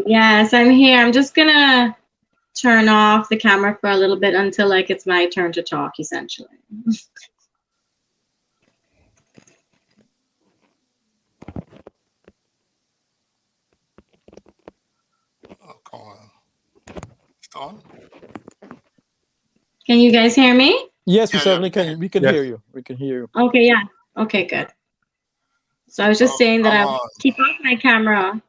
Yes, I'm here. I'm just gonna turn off the camera for a little bit until like it's my turn to talk, essentially. Oh, come on. It's on? Can you guys hear me? Yes, we Yeah, certainly can. We can Yes. hear you. We can hear you. Okay, yeah. Okay, good. So I was just Oh, saying that come I will on. keep off my camera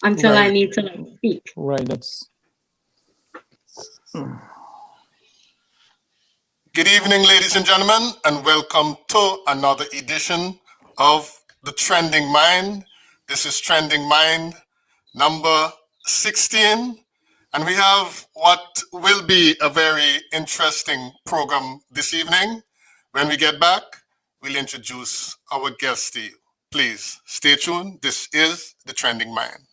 until I Right. need to like speak. Right. That's Good evening, ladies and gentlemen, and welcome to another edition of The Trending Mind. This is Trending Mind number 16, and we have what will be a very interesting program this evening. When we get back, we'll introduce our guest to you. Please stay tuned. This is The Trending Mind.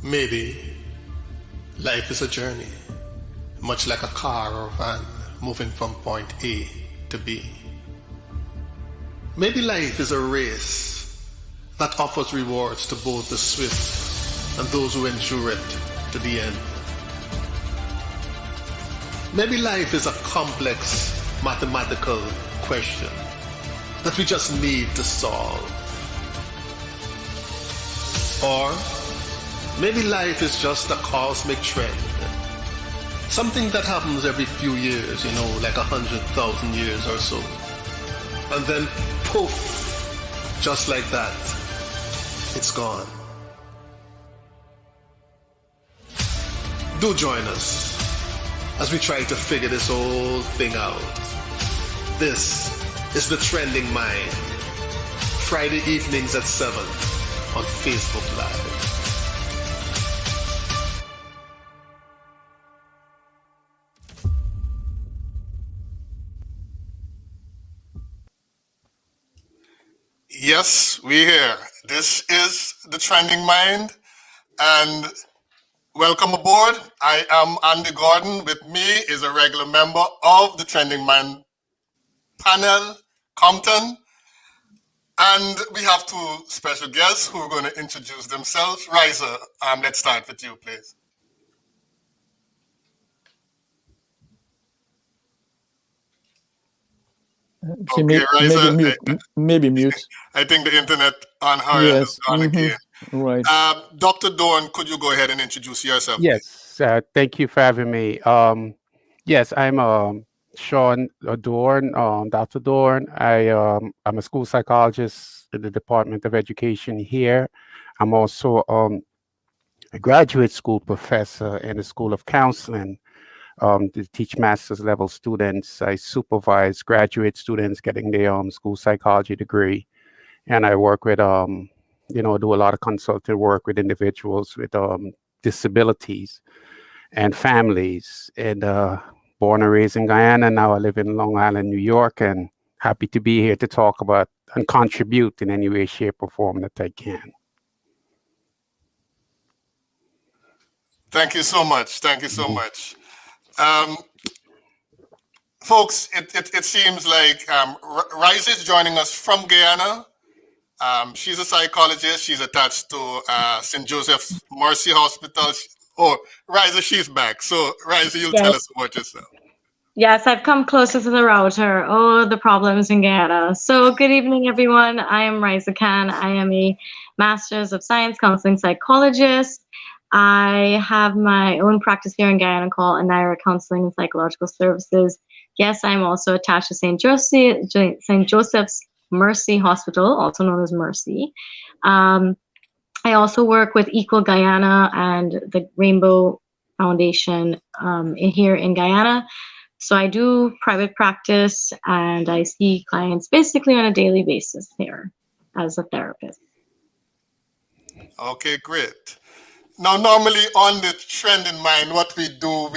Maybe life is a journey, much like a car or van moving from point A to B. Maybe life is a race that offers rewards to both the swift and those who endure it to the end. Maybe life is a complex mathematical question that we just need to solve. Or maybe life is just a cosmic trend, something that happens every few years, like 100,000 years or so. And then poof, just like that, it's gone. Do join us as we try to figure this whole thing out. This is The Trending Mind, Friday evenings at 7 on Facebook Live. Yes, we're here. This is The Trending Mind, and welcome aboard. I am Andy Gordon. With me is a regular member of The Trending Mind panel, Compton, and we have two special guests who are going to introduce themselves. Riza, let's start with you, please. she Okay, maybe Riza, mute. Maybe mute. I think the internet on her end has Yes. gone again. Right. Dr. Dorn, could you go ahead and introduce yourself, please? Yes, thank you for having me. Yes, I'm Sean Dorn, Dr. Dorn. I'm a school psychologist in the Department of Education here. I'm also a graduate school professor in the School of Counseling to teach master's level students. I supervise graduate students getting their school psychology degree, and I work with do a lot of consulting work with individuals with disabilities and families. And born and raised in Guyana, now I live in Long Island, New York, and happy to be here to talk about and contribute in any way, shape, or form that I can. Thank you so much. Thank you so much. Folks, it seems like Riza is joining us from Guyana. She's a psychologist. She's attached to St. Joseph's Mercy Hospital. Oh, Riza, she's back. So, Riza, you'll tell us about yourself. Yes, I've come closer to the router. Oh, the problems in Guyana. So good evening, everyone. I am Riza Khan. I am a Master's of Science Counseling Psychologist. I have my own practice here in Guyana called Anaira Counseling and Psychological Services. Yes, I'm also attached to St. Joseph's Mercy Hospital, also known as Mercy. I also work with Equal Guyana and the Rainbow Foundation here in Guyana. So I do private practice and I see clients basically on a daily basis here as a therapist. Okay, great. Now, normally on The Trend in Mind, what we do,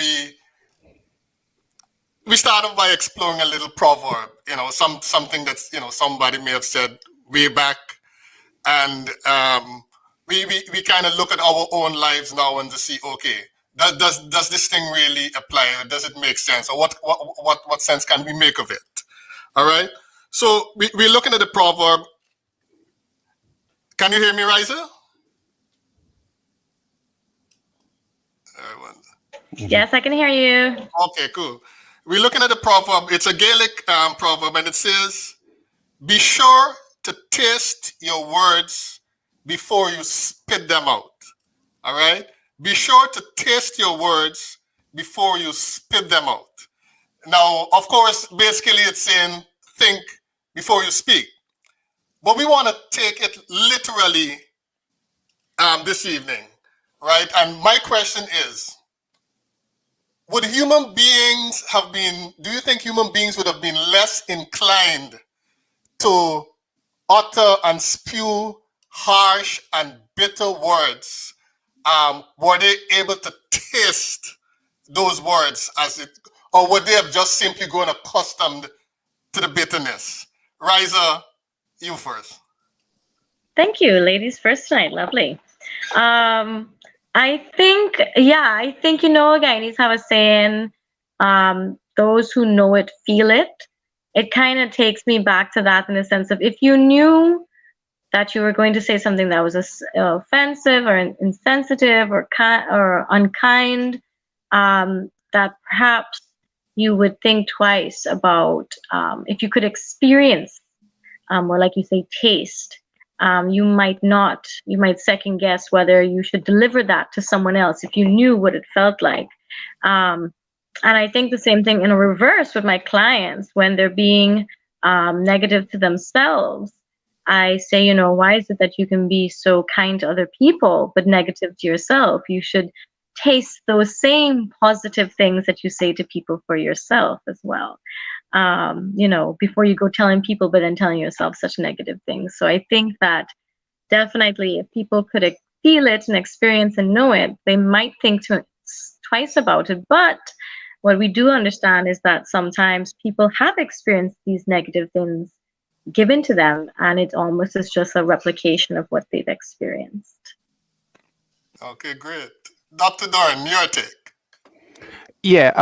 we start off by exploring a little proverb, something that's, somebody may have said way back. And we kind of look at our own lives now and to see, okay, does this thing really apply? Or does it make sense? Or what sense can we make of it? All right. So we're looking at the proverb, Can you hear me, Riza? Yes, I can hear you. Okay, cool. We're looking at the proverb. It's a Gaelic proverb, and it says, "Be sure to taste your words before you spit them out." All right? Be sure to taste your words before you spit them out. Now, of course, basically it's saying think before you speak. But we want to take it literally this evening, right? And my question is, do you think human beings would have been less inclined to utter and spew harsh and bitter words? Were they able to taste those words or would they have just simply grown accustomed to the bitterness? Riza, you first. Thank you. Ladies first tonight. Lovely. I think, Guyanese have a saying, those who know it, feel it. It kind of takes me back to that in the sense of if you knew that you were going to say something that was offensive or insensitive or unkind, that perhaps you would think twice about if you could experience, or like you say, taste. You might second guess whether you should deliver that to someone else if you knew what it felt like. And I think the same thing in a reverse with my clients when they're being negative to themselves. I say, why is it that you can be so kind to other people but negative to yourself? You should taste those same positive things that you say to people for yourself as well. Before you go telling people, but then telling yourself such negative things. So I think that definitely if people could feel it and experience and know it, they might think twice about it. But what we do understand is that sometimes people have experienced these negative things given to them, and it almost is just a replication of what they've experienced. Okay, great. Dr. Doran, your take. Yeah,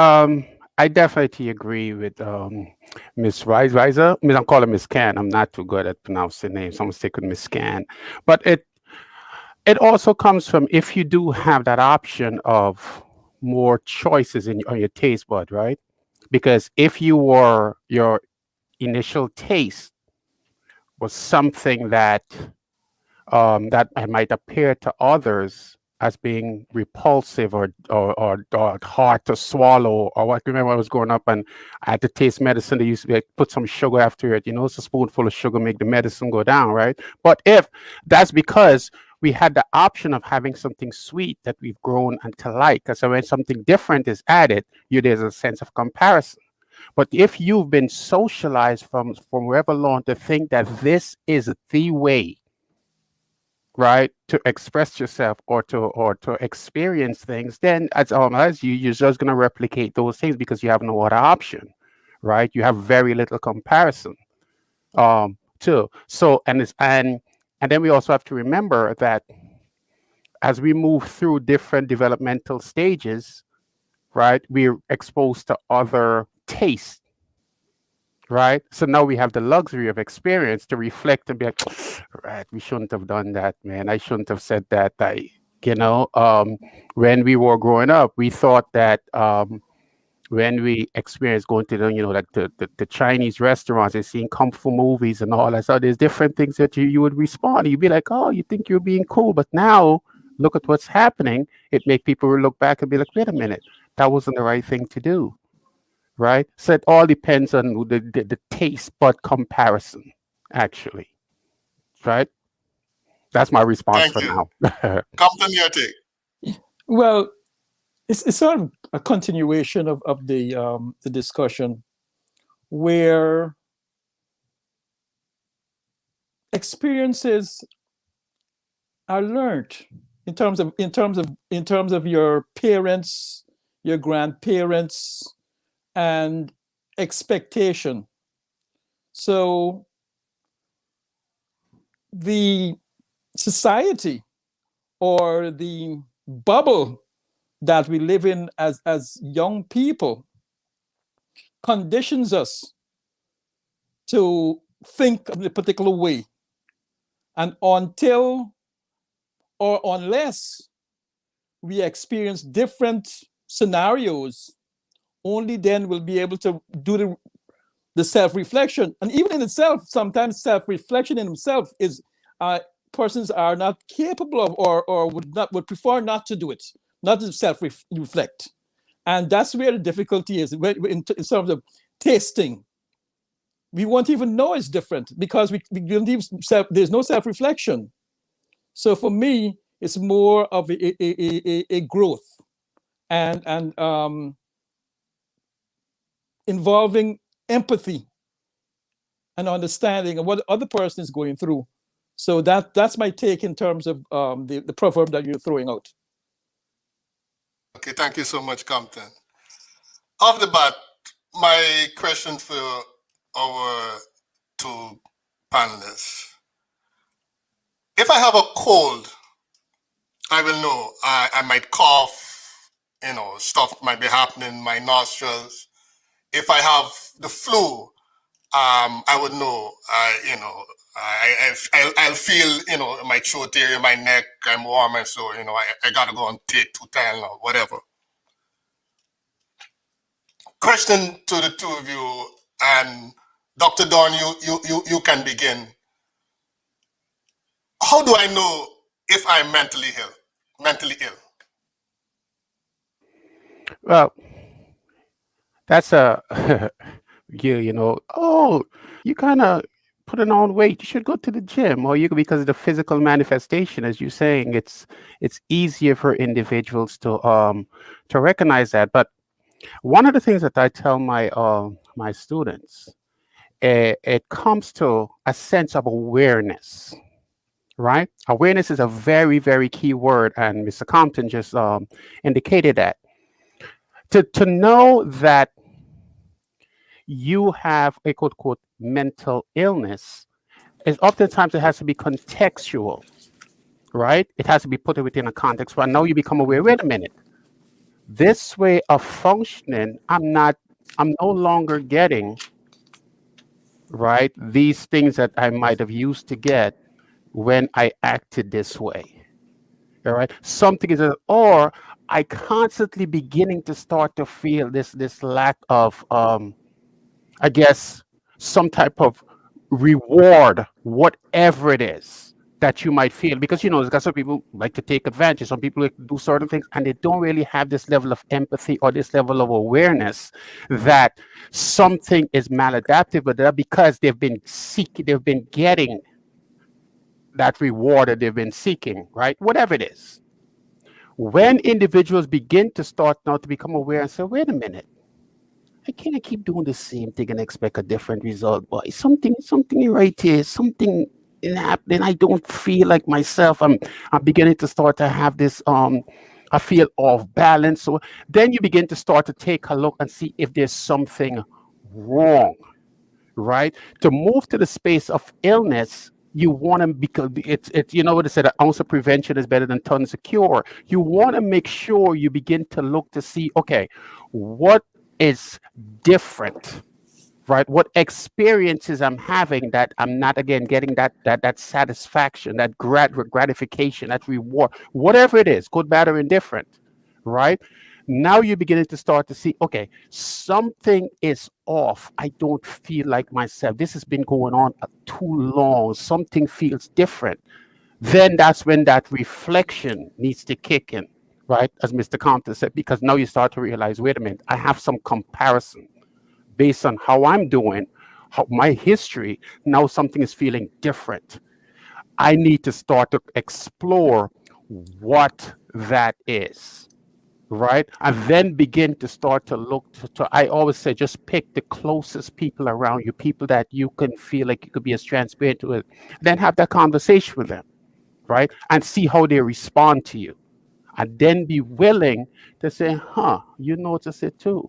I definitely agree with Miss Riza. I mean, I'm calling Miss Can. I'm not too good at pronouncing names. I'm stick with Miss Can. But it also comes from if you do have that option of more choices on your taste bud, right? Because if your initial taste was something that that might appear to others as being repulsive or hard to swallow, or what. Remember, I was growing up and I had to taste medicine. They used to be like, put some sugar after it. It's a spoonful of sugar make the medicine go down, right? But if that's because we had the option of having something sweet that we've grown to like, so when something different is added, there's a sense of comparison. But if you've been socialized from wherever long to think that this is the way, right, to express yourself or to experience things, then as you're just going to replicate those things because you have no other option, right? You have very little comparison too. So and then we also have to remember that as we move through different developmental stages, right, we're exposed to other tastes, right? So now we have the luxury of experience to reflect and be like, right, we shouldn't have done that, man. I shouldn't have said that. When we were growing up, we thought that when we experienced going to the Chinese restaurants and seeing kung fu movies and all that, so there's different things that you would respond. You'd be like, oh, you think you're being cool, but now look at what's happening. It make people look back and be like, wait a minute, that wasn't the right thing to do. Right? So it all depends on the taste bud comparison, actually. Right? That's my response for now. Compton, your take. Well, it's sort of a continuation of the discussion where experiences are learned in terms of your parents, your grandparents, and expectation. So the society or the bubble that we live in as young people conditions us to think of a particular way. And until or unless we experience different scenarios, only then we'll be able to do the self-reflection. And even in itself, sometimes self-reflection in himself is persons are not capable of, or would prefer not to do it, not to self-reflect. And that's where the difficulty is in terms of tasting. We won't even know it's different because we don't even there's no self-reflection. So for me, it's more of a growth and involving empathy and understanding of what the other person is going through. So that's my take in terms of the proverb that you're throwing out. Okay, thank you so much, Compton. Off the bat, my question for our two panelists. If I have a cold, I will know I might cough, stuff might be happening in my nostrils. If I have the flu, I would know, I'll feel, my throat area, my neck, I'm warm, and so, I gotta go and take 2 Tylenol or whatever. Question to the two of you, and Dr. Dorn, you can begin. How do I know if I'm mentally ill? Well, that's you kind of putting on weight. You should go to the gym, or because of the physical manifestation, as you're saying, it's easier for individuals to recognize that. But one of the things that I tell my students, it comes to a sense of awareness. Right? Awareness is a very, very key word, and Mr. Compton just indicated that. To know that you have a quote unquote mental illness is oftentimes it has to be contextual, right? It has to be put within a context. But now you become aware, wait a minute, this way of functioning, I'm no longer getting, right, these things that I might have used to get when I acted this way. All right. Something is, or I constantly beginning to start to feel this lack of, I guess, some type of reward, whatever it is that you might feel, because there's got some people like to take advantage. Some people like to do certain things, and they don't really have this level of empathy or this level of awareness that something is maladaptive with that, because they've been getting that reward that they've been seeking, right? Whatever it is. When individuals begin to start now to become aware and say, wait a minute, I can't keep doing the same thing and expect a different result, boy. Something right here, something happening. I don't feel like myself. I'm beginning to start to have this, I feel off balance. So then you begin to start to take a look and see if there's something wrong, right? To move to the space of illness, you want to, because it's what they said, an ounce of prevention is better than tons of cure. You want to make sure you begin to look to see, okay, what is different, right? What experiences I'm having that I'm not, again, getting that satisfaction, that gratification, that reward, whatever it is, good, bad, or indifferent, right? Now you're beginning to start to see, okay, something is off. I don't feel like myself. This has been going on too long. Something feels different. Then that's when that reflection needs to kick in, right? As Mr. Compton said, because now you start to realize, wait a minute, I have some comparison based on how I'm doing, how my history, now something is feeling different. I need to start to explore what that is. Right? And then begin to start to look to, I always say, just pick the closest people around you, people that you can feel like you could be as transparent with, then have that conversation with them, right? And see how they respond to you. And then be willing to say, you notice it too.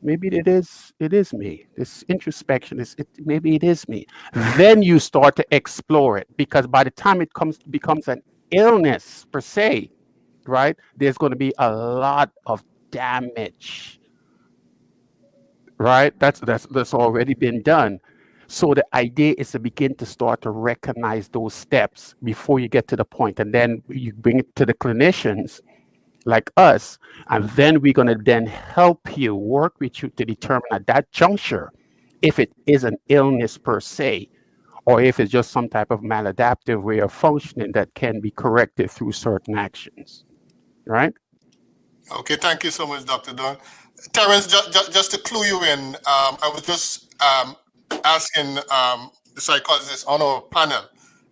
Maybe it is me. This introspection maybe it is me. Then you start to explore it, because by the time it becomes an illness per se, right, there's going to be a lot of damage, right? That's already been done. So the idea is to begin to start to recognize those steps before you get to the point, and then you bring it to the clinicians like us, and then we're going to then help you, work with you to determine at that juncture if it is an illness per se, or if it's just some type of maladaptive way of functioning that can be corrected through certain actions, right? Okay, thank you so much, Dr. Dorn. Terence, just to clue you in, I was just asking the psychologist on our panel.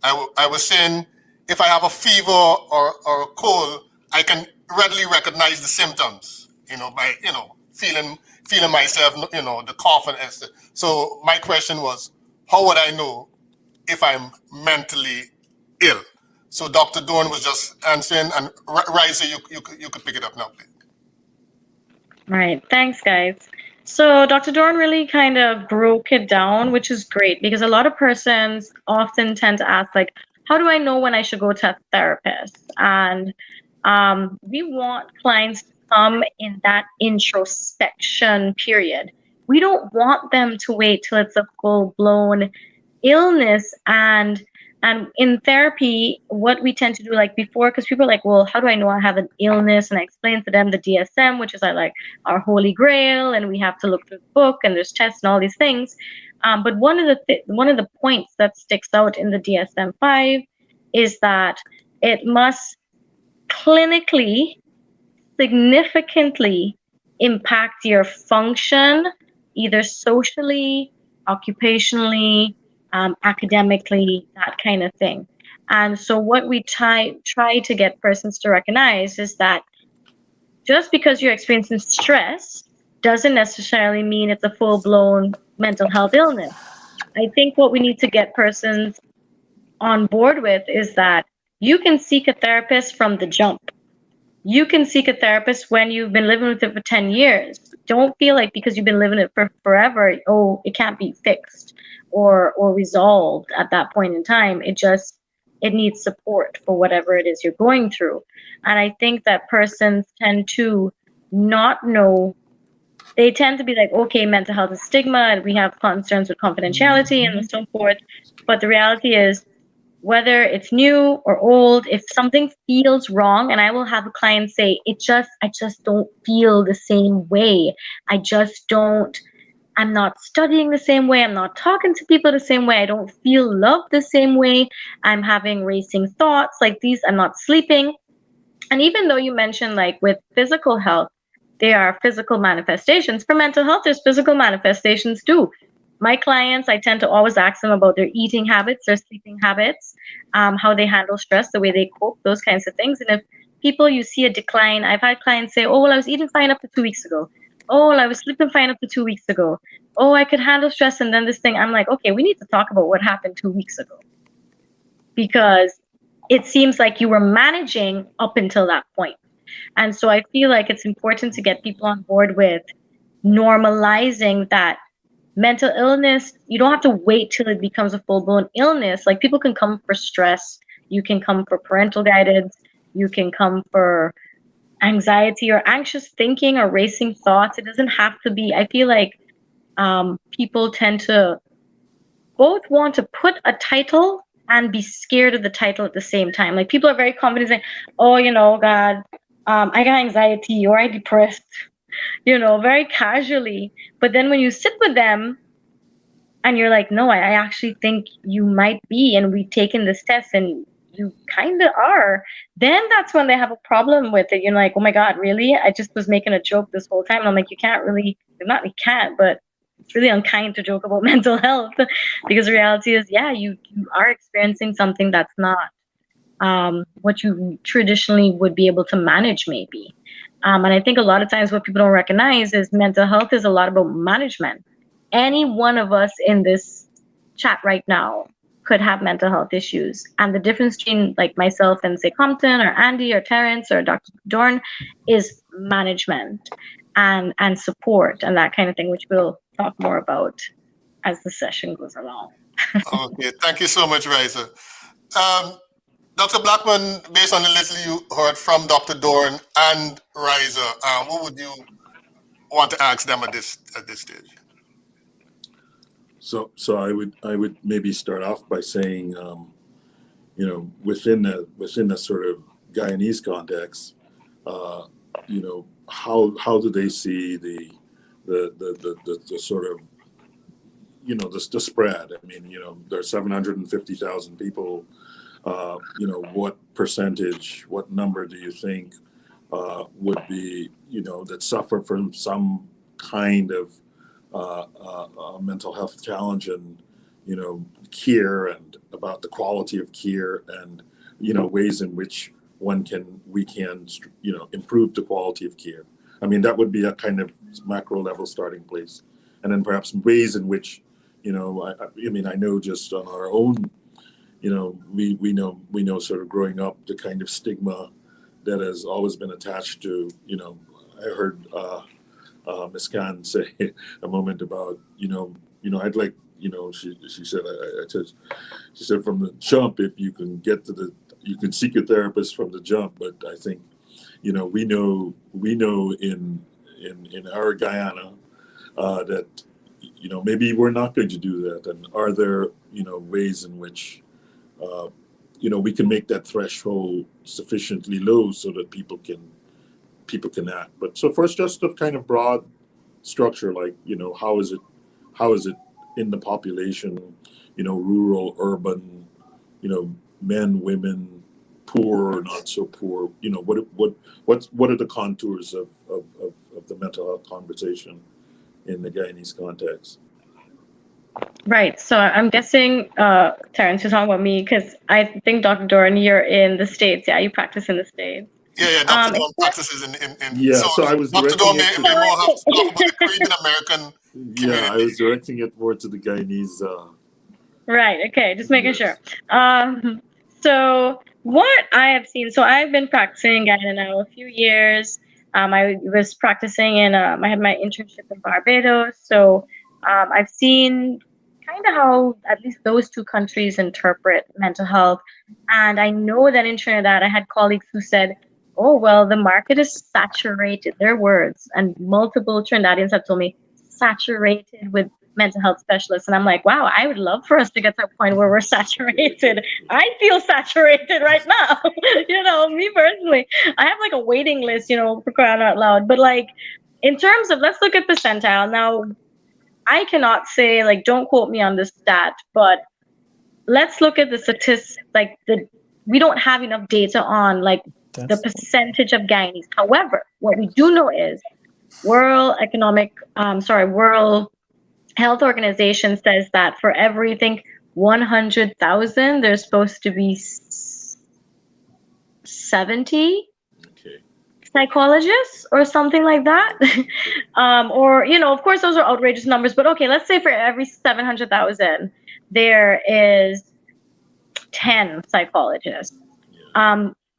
I was saying if I have a fever or a cold, I can readily recognize the symptoms, by, feeling myself, the cough and etc. So my question was, how would I know if I'm mentally ill? So Dr. Dorn was just answering, and Riza, you could pick it up now, please. Right. Thanks, guys. So Dr. Dorn really kind of broke it down, which is great because a lot of persons often tend to ask, like, how do I know when I should go to a therapist? And we want clients to come in that introspection period. We don't want them to wait till it's a full-blown illness. And in therapy, what we tend to do, like before, because people are like, well, how do I know I have an illness? And I explain to them the DSM, which is like our holy grail, and we have to look through the book, and there's tests and all these things. But one of the points that sticks out in the DSM-5 is that it must clinically significantly impact your function, either socially, occupationally, academically, that kind of thing. And so what we try to get persons to recognize is that just because you're experiencing stress doesn't necessarily mean it's a full-blown mental health illness. I think what we need to get persons on board with is that you can seek a therapist from the jump. You can seek a therapist when you've been living with it for 10 years. Don't feel like because you've been living it for forever, oh, it can't be fixed or resolved at that point in time. It needs support for whatever it is you're going through. And I think that persons tend to not know. They tend to be like, okay, mental health is stigma and we have concerns with confidentiality and so forth. But the reality is, whether it's new or old, if something feels wrong, and I will have a client say, I just don't feel the same way. I'm not studying the same way. I'm not talking to people the same way. I don't feel love the same way. I'm having racing thoughts like these. I'm not sleeping. And even though you mentioned like with physical health, there are physical manifestations. For mental health, there's physical manifestations too. My clients, I tend to always ask them about their eating habits, their sleeping habits, how they handle stress, the way they cope, those kinds of things. And if people, you see a decline, I've had clients say, oh, well, I was eating fine up to 2 weeks ago. Oh, well, I was sleeping fine up to 2 weeks ago. Oh, I could handle stress and then this thing. I'm like, okay, we need to talk about what happened 2 weeks ago. Because it seems like you were managing up until that point. And so I feel like it's important to get people on board with normalizing that mental illness. You don't have to wait till it becomes a full-blown illness. Like people can come for stress. You can come for parental guidance. You can come for anxiety or anxious thinking or racing thoughts. It doesn't have to be. I feel like people tend to both want to put a title and be scared of the title at the same time. Like people are very confident saying, oh, God, I got anxiety or I'm depressed, very casually. But then when you sit with them and you're like, no, I actually think you might be, and we've taken this test and you kind of are, then that's when they have a problem with it. You're like, oh my God, really? I just was making a joke this whole time. And I'm like, you can't, but it's really unkind to joke about mental health because the reality is, yeah, you are experiencing something that's not what you traditionally would be able to manage maybe. And I think a lot of times what people don't recognize is mental health is a lot about management. Any one of us in this chat right now could have mental health issues. And the difference between like myself and say Compton or Andy or Terence or Dr. Dorn is management and support and that kind of thing, which we'll talk more about as the session goes along. Okay, thank you so much, Riza. Dr. Blackman, based on the little you heard from Dr. Dorn and Riza, what would you want to ask them at this stage? So I would maybe start off by saying, you know, within the sort of Guyanese context, you know, how do they see the sort of, you know, the spread? I mean, you know, there's 750,000 people. You know, what percentage, what number do you think would be, you know, that suffer from some kind of mental health challenge, and, you know, care, and about the quality of care, and, you know, ways in which we can, you know, improve the quality of care. I mean, that would be a kind of macro level starting place, and then perhaps ways in which, you know, I mean, I know just on our own, you know, we know sort of growing up, the kind of stigma that has always been attached to, you know, I heard Ms. Khan say a moment about, you know, I'd like, you know, she said, she said from the jump, if you can get to you can seek a therapist from the jump. But I think, you know, we know in our Guyana that, you know, maybe we're not going to do that. And are there, you know, ways in which, you know, we can make that threshold sufficiently low so that people can act. But so first, just a kind of broad structure, like, you know, how is it in the population, you know, rural, urban, you know, men, women, poor, not so poor, you know, what are the contours of the mental health conversation in the Guyanese context? Right. So I'm guessing, Terrence, you're talking about me, because I think, Dr. Doran, you're in the States. Yeah, you practice in the States. Yeah, Dr. Dorn practices in Yeah, so I was Dr. Dorn directing it may to, more have to talk about the Caribbean American community. yeah, I was directing it more to the Guyanese. Right. Okay. Just making Yes. sure. So what I have seen, so I've been practicing Guyana now a few years. I was practicing I had my internship in Barbados. So I've seen kind of how at least those two countries interpret mental health. And I know that in Trinidad, I had colleagues who said, oh, well, the market is saturated. Their words, and multiple Trinidadians have told me, saturated with mental health specialists. And I'm like, wow, I would love for us to get to a point where we're saturated. I feel saturated right now. You know, me personally, I have like a waiting list, you know, for crying out loud. But like, in terms of, let's look at percentile. Now, I cannot say, like, don't quote me on this stat, but let's look at the statistics. Like, we don't have enough data on like the percentage of Guyanese. However, what we do know is World Health Organization says that for every, I think, 100,000, there's supposed to be 70 psychologists or something like that. Or, you know, of course, those are outrageous numbers, but okay, let's say for every 700,000, there is 10 psychologists.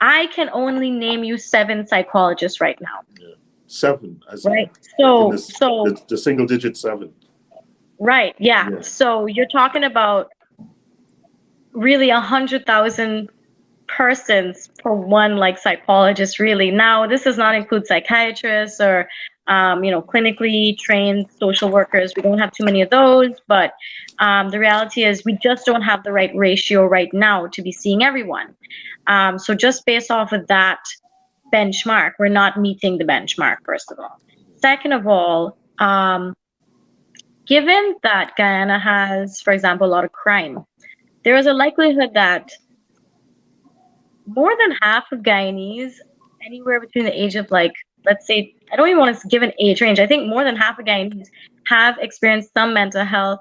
I can only name you 7 psychologists right now. Yeah. 7, right? So the single digit 7. Right. Yeah. So you're talking about really 100,000 persons per one, like, psychologist, really. Now, this does not include psychiatrists or, you know, clinically trained social workers. We don't have too many of those, but the reality is we just don't have the right ratio right now to be seeing everyone. So just based off of that benchmark, we're not meeting the benchmark, first of all. Second of all, given that Guyana has, for example, a lot of crime, there is a likelihood that more than half of Guyanese, anywhere between the age of, like, let's say, I don't even want to give an age range, I think more than half of Guyanese have experienced some mental health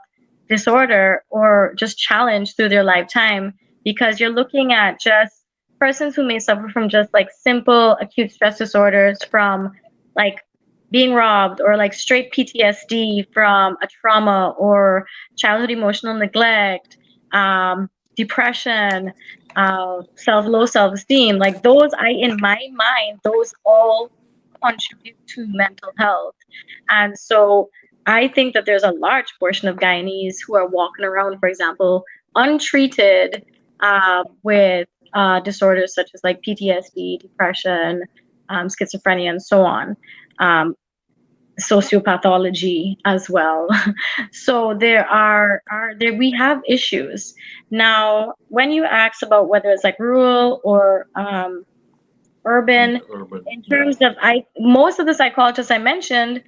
disorder or just challenge through their lifetime, because you're looking at just persons who may suffer from just like simple acute stress disorders, from like being robbed, or like straight PTSD from a trauma, or childhood emotional neglect, depression, low self-esteem. Like those, in my mind, those all contribute to mental health. And so I think that there's a large portion of Guyanese who are walking around, for example, untreated with disorders such as like PTSD, depression, schizophrenia, and so on. sociopathology as well. So we have issues. Now, when you ask about whether it's like rural or urban, Urban, in terms of most of the psychologists I mentioned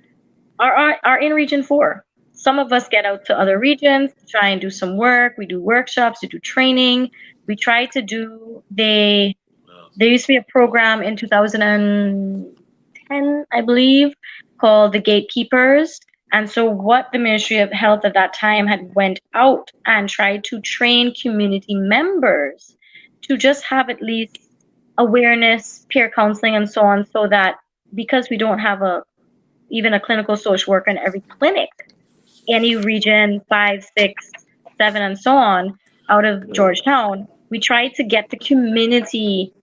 are in region 4. Some of us get out to other regions to try and do some work. We do workshops, we do training. We try to do there used to be a program in 2010, I believe, called the Gatekeepers. And so what the Ministry of Health at that time had went out and tried to train community members to just have at least awareness, peer counseling, and so on, so that because we don't have even a clinical social worker in every clinic, any region 5, 6, 7, and so on out of Georgetown, we try to get the community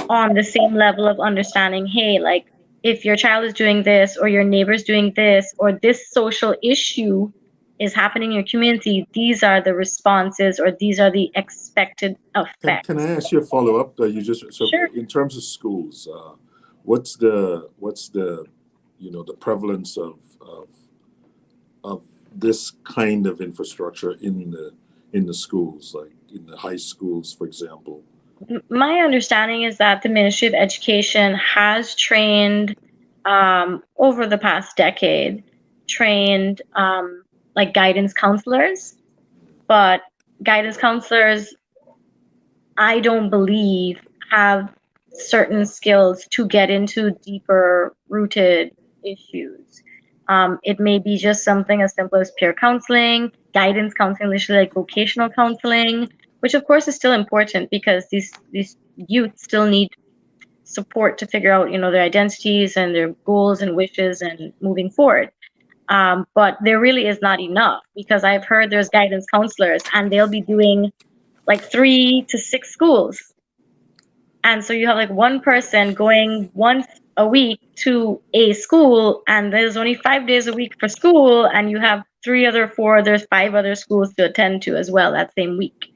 on the same level of understanding. Hey, like if your child is doing this, or your neighbor's doing this, or this social issue is happening in your community, these are the responses, or these are the expected effects. Can I ask you a follow-up? Sure. In terms of schools, what's the the prevalence of this kind of infrastructure in the schools, like in the high schools, for example? My understanding is that the Ministry of Education has trained over the past decade, like guidance counselors, but guidance counselors, I don't believe, have certain skills to get into deeper rooted issues. It may be just something as simple as peer counseling, guidance counseling, literally like vocational counseling, which of course is still important because these youth still need support to figure out, their identities and their goals and wishes and moving forward. But there really is not enough, because I've heard there's guidance counselors and they'll be doing like 3 to 6 schools. And so you have like one person going once a week to a school, and there's only 5 days a week for school, and you have 5 other schools to attend to as well that same week.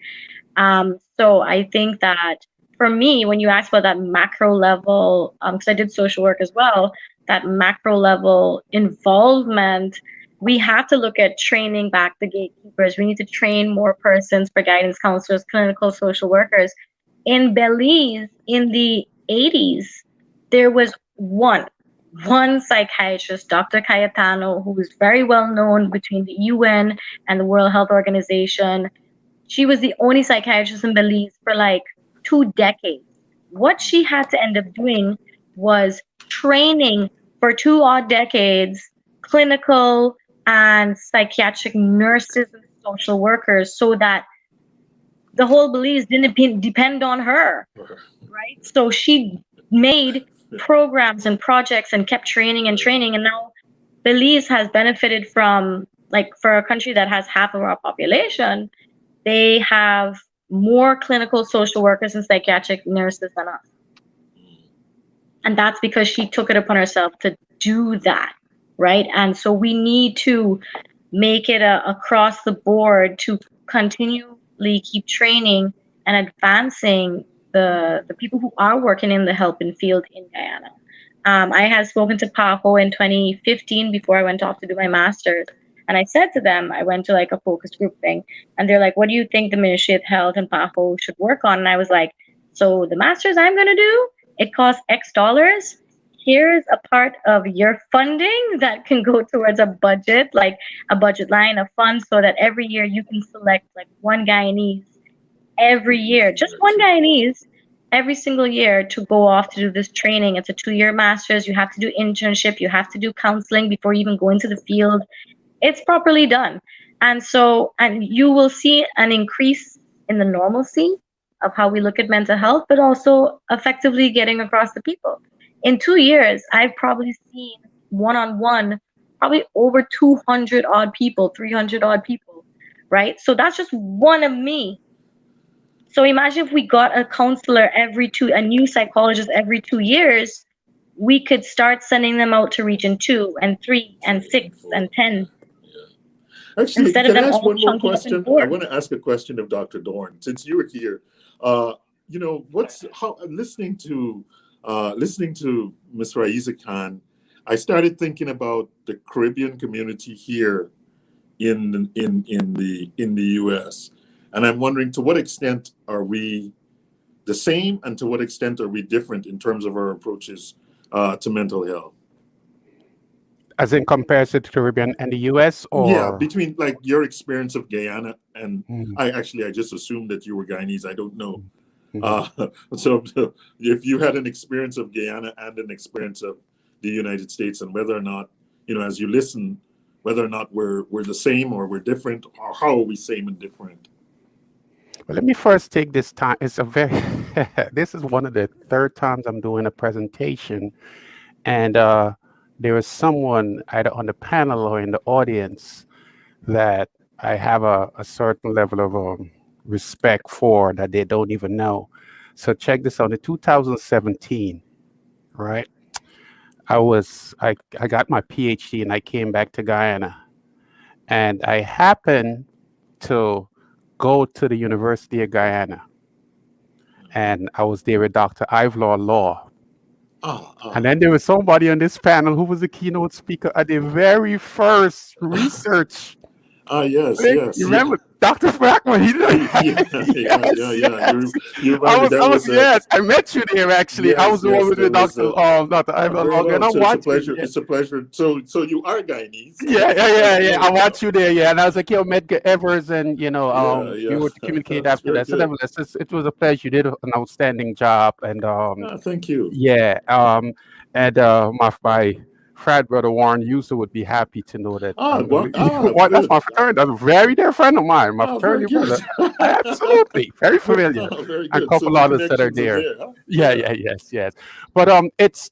So I think that for me, when you ask about that macro level, because I did social work as well, that macro level involvement, we have to look at training back the gatekeepers. We need to train more persons for guidance counselors, clinical social workers. In Belize in the 80s, there was one psychiatrist, Dr. Cayetano, who was very well known between the UN and the World Health Organization. She was the only psychiatrist in Belize for like 2 decades. What she had to end up doing was training for 2 odd decades clinical and psychiatric nurses and social workers, so that the whole Belize didn't depend on her, right? So she made programs and projects and kept training, and now Belize has benefited from, like, for a country that has half of our population, they have more clinical social workers and psychiatric nurses than us. And that's because she took it upon herself to do that, right? And so we need to make it across the board to continually keep training and advancing the people who are working in the helping field in Guyana. I had spoken to PAHO in 2015 before I went off to do my master's. And I said to them, I went to like a focus group thing, and they're like, what do you think the Ministry of Health and PAHO should work on? And I was like, so the master's I'm going to do, it costs X dollars. Here's a part of your funding that can go towards a budget, like a budget line of funds, so that every year you can select like one Guyanese every year, just one Guyanese every single year to go off to do this training. It's a 2-year master's. You have to do internship. You have to do counseling before you even go into the field. It's properly done. And you will see an increase in the normalcy of how we look at mental health, but also effectively getting across the people. In 2 years, I've probably seen one-on-one, probably over 200 odd people, 300 odd people, right? So that's just one of me. So imagine if we got a counselor a new psychologist every 2 years, we could start sending them out to region 2 and 3 and 6 and 10. Actually, Instead can of I them ask all one more chunking up in question? I board. want to ask a question of Dr. Dorn. Since you were here, listening to Ms. Raisa Khan, I started thinking about the Caribbean community here in the U.S. And I'm wondering, to what extent are we the same, and to what extent are we different in terms of our approaches to mental health? As in comparison to Caribbean and the U.S. Yeah, or between like your experience of Guyana and Mhm. I just assumed that you were Guyanese. I don't know. Mhm. So if you had an experience of Guyana and an experience of the United States, and whether or not, as you listen, whether or not we're the same or we're different, or how are we same and different? Well, let me first take this time. It's a very, this is one of the third times I'm doing a presentation. And there was someone either on the panel or in the audience that I have a certain level of respect for that they don't even know. So check this out. In 2017, right? I got my PhD and I came back to Guyana. And I happened to go to the University of Guyana. And I was there with Dr. Ivelaw Law. And then there was somebody on this panel who was a keynote speaker at the very first research. Yes, thing. yes. You remember Dr. Frackman? You remember Yes, I met you there actually. Yes, I was the one with the Dr. Dr. Ivan very and I'm well. watching. It's a pleasure. So you are Guyanese. Yeah. I watched you there, yeah. And I was like, yo, Medgar Evers, and we were to communicate That's after very that. So good. nevertheless, it was a pleasure. You did an outstanding job, and Thank you. yeah, and my frat brother Warren User would be happy to know that. That's my fraternity. That's a very dear friend of mine. My fraternity brother. Absolutely, very familiar. Very A good. couple So others that are there. Yes. But it's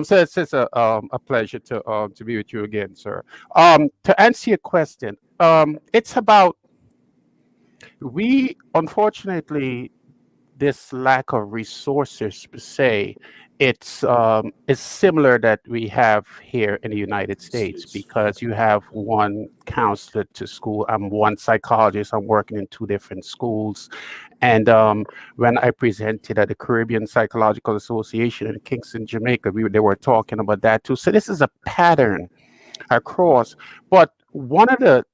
a pleasure to be with you again, sir. To answer your question, it's about we unfortunately this lack of resources per se. It's similar that we have here in the United States because you have one counselor to school. I'm one psychologist. I'm working in two different schools. And when I presented at the Caribbean Psychological Association in Kingston, Jamaica, they were talking about that too. So this is a pattern across. But one of the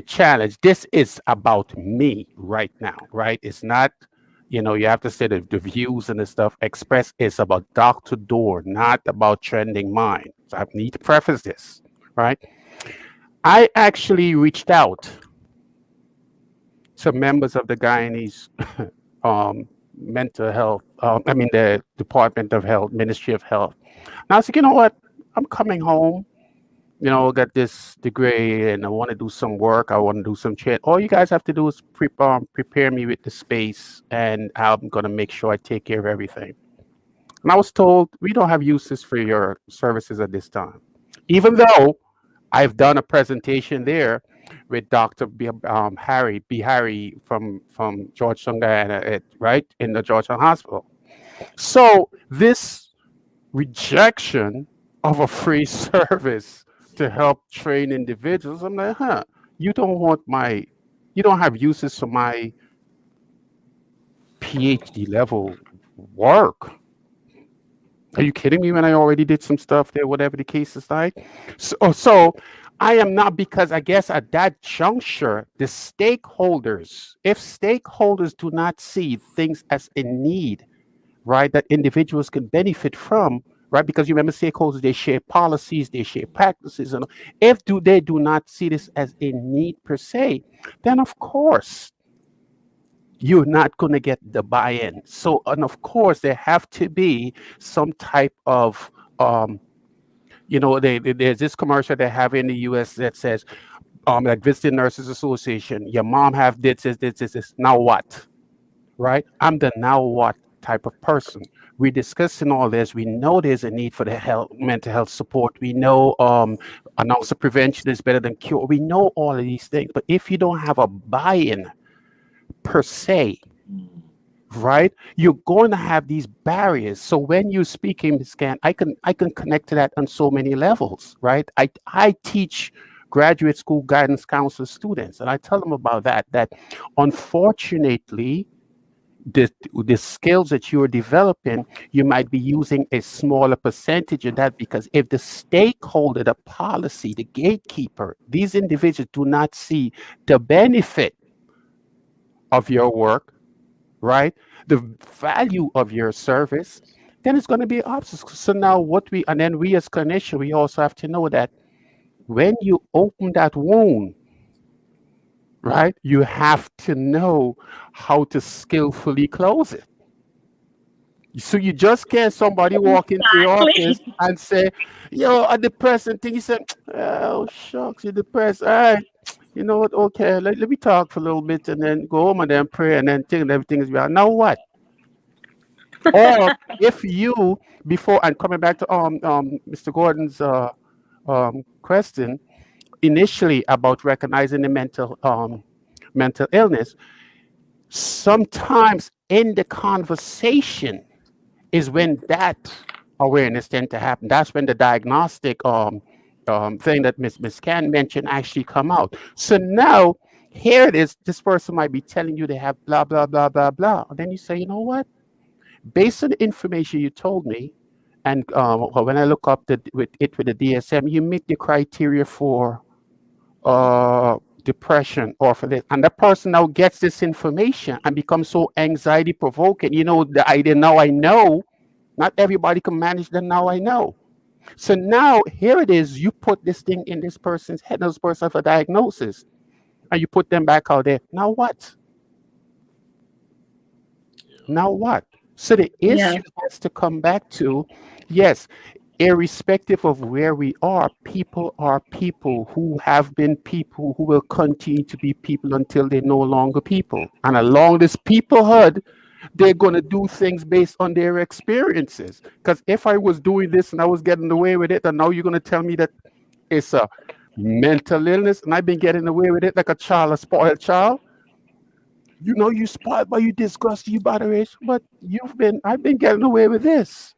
challenge, this is about me right now, right? It's not, you have to say the views and the stuff expressed is about Dr. Dorn, not about Trending Mind. So I need to preface this, right? I actually reached out to members of the Guyanese mental health, the Department of Health, Ministry of Health. And I was like, you know what? I'm coming home. Got this degree and I want to do some work. I want to do some chat. All you guys have to do is prepare me with the space, and I'm going to make sure I take care of everything. And I was told, we don't have uses for your services at this time. Even though I've done a presentation there with Dr. Harry from Georgetown, Guyana, right, in the Georgetown Hospital. So this rejection of a free service to help train individuals, I'm like, you don't have uses for my PhD level work. Are you kidding me? When I already did some stuff there, whatever the case is like. So I am not, because I guess at that juncture, the stakeholders, if stakeholders do not see things as a need, right, that individuals can benefit from, right? Because you remember stakeholders, they share policies, they share practices. And if they do not see this as a need per se, then of course, you're not going to get the buy-in. So, and of course, there have to be some type of, there's this commercial they have in the U.S. that says, like Visiting Nurses Association, your mom have this, now what, right? I'm the now what type of person. We're discussing all this. We know there's a need for the mental health support. We know also prevention is better than cure. We know all of these things. But if you don't have a buy-in per se, right, you're going to have these barriers. So when you speak in Scan, I can connect to that on so many levels, right? I teach graduate school guidance counselor students, and I tell them about that unfortunately, the skills that you're developing, you might be using a smaller percentage of that, because if the stakeholder, the policy, the gatekeeper, these individuals do not see the benefit of your work, right? The value of your service, then it's going to be an obstacle. So now and then we as clinicians, we also have to know that when you open that wound, right, you have to know how to skillfully close it. So you just can't somebody walk into your office and say, yo, I'm depressed, and thing. You say, oh, shucks, you're depressed. All right, you know what? Okay, let me talk for a little bit and then go home and then pray and then think everything is right. Now what? Or if you, before, and coming back to Mr. Gordon's question initially about recognizing the mental illness, sometimes in the conversation is when that awareness tends to happen. That's when the diagnostic thing that Miss Can mentioned actually come out. So now here it is. This person might be telling you they have blah blah blah blah blah, and then you say, you know what? Based on the information you told me, and when I look up with the DSM, you meet the criteria for depression or for this, and that person now gets this information and becomes so anxiety provoking. You know, the idea, now I know, not everybody can manage the now I know. So now here it is, you put this thing in this person's head, this person for diagnosis, and you put them back out there. Now what? Now what? So the issue has to come back to, yes, irrespective of where we are people who have been people who will continue to be people until they're no longer people. And along this peoplehood, they're going to do things based on their experiences. Because if I was doing this and I was getting away with it, and now you're going to tell me that it's a mental illness and I've been getting away with it like a child, a spoiled child. You know, you spoiled by you disgust you by the age, but I've been getting away with this.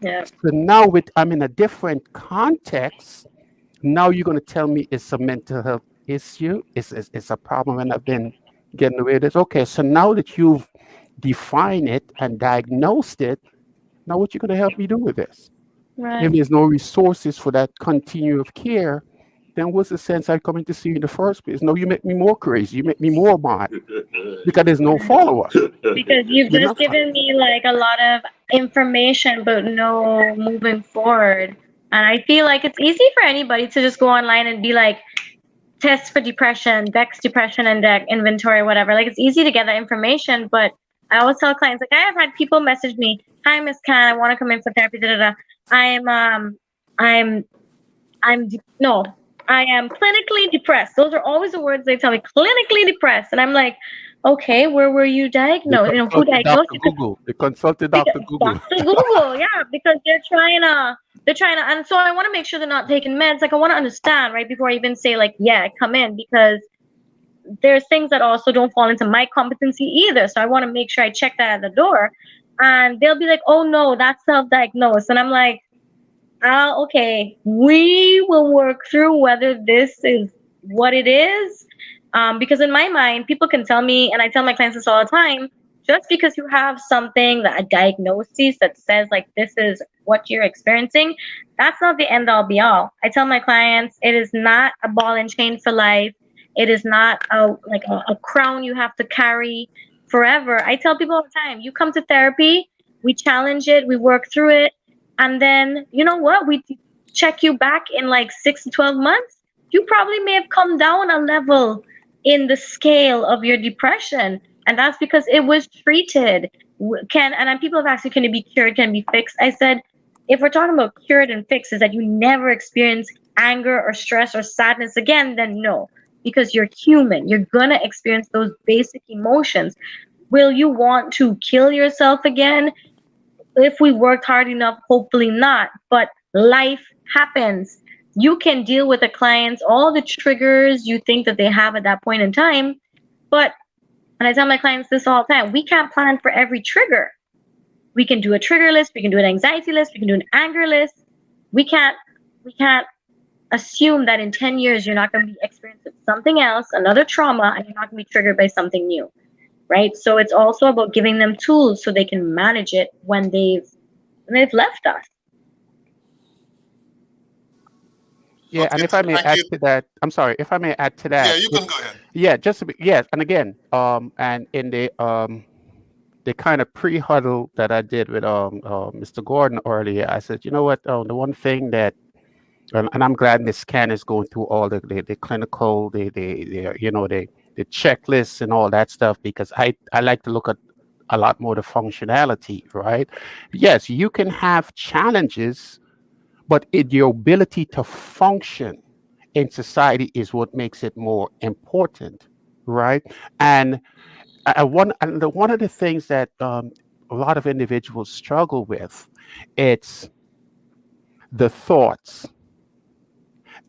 Yeah. So now I'm in a different context. Now you're going to tell me it's a mental health issue. It's a problem, and I've been getting away with this. Okay, so now that you've defined it and diagnosed it, now what you going to help me do with this? Right. If there's no resources for that continuum of care, then what's the sense I coming to see you in the first place? No, you make me more crazy. You make me more mad because there's no follow-up. Because you've just given me like a lot of information, but no moving forward. And I feel like it's easy for anybody to just go online and be like, test for depression, Dex depression index, inventory, whatever. Like, it's easy to get that information, but I always tell clients, like, I have had people message me, hi, Miss Can, I want to come in for therapy, I am clinically depressed. Those are always the words they tell me, clinically depressed. And I'm like, okay, where were you diagnosed? You know, who diagnosed you? Google. They consulted Dr. Google. Dr. Google, yeah, because they're trying to, and so I want to make sure they're not taking meds. Like, I want to understand, right, before I even say, like, yeah, come in, because there's things that also don't fall into my competency either. So I want to make sure I check that at the door. And they'll be like, oh, no, that's self-diagnosed. And I'm like, okay, we will work through whether this is what it is. Because in my mind, people can tell me, and I tell my clients this all the time, just because you have something, a diagnosis that says like this is what you're experiencing, that's not the end all be all. I tell my clients, it is not a ball and chain for life. It is not a crown you have to carry forever. I tell people all the time, you come to therapy, we challenge it, we work through it. And then, you know what? We check you back in like 6 to 12 months. You probably may have come down a level in the scale of your depression. And that's because it was treated. And people have asked me, can it be cured? Can it be fixed? I said, if we're talking about cured and fixed, is that you never experience anger or stress or sadness again, then no. Because you're human. You're going to experience those basic emotions. Will you want to kill yourself again? If we worked hard enough, hopefully not. But life happens. You can deal with the clients, all the triggers you think that they have at that point in time. But, and I tell my clients this all the time, we can't plan for every trigger. We can do a trigger list. We can do an anxiety list. We can do an anger list. We can't assume that in 10 years, you're not going to be experiencing something else, another trauma, and you're not going to be triggered by something new. right? So it's also about giving them tools so they can manage it when they've left us. Yeah, and Okay, if I may thank add you. to that, I'm sorry, if I may add to Yeah, that, you can go ahead. yeah, just a bit, yes, and again, and in the kind of pre-huddle that I did with Mr. Gordon earlier, I said, you know what, the one thing that, and I'm glad Miss Ken is going through all the clinical, the checklists and all that stuff, because I like to look at a lot more the functionality, right? Yes, you can have challenges, but your ability to function in society is what makes it more important, right? And one of the things that a lot of individuals struggle with, it's the thoughts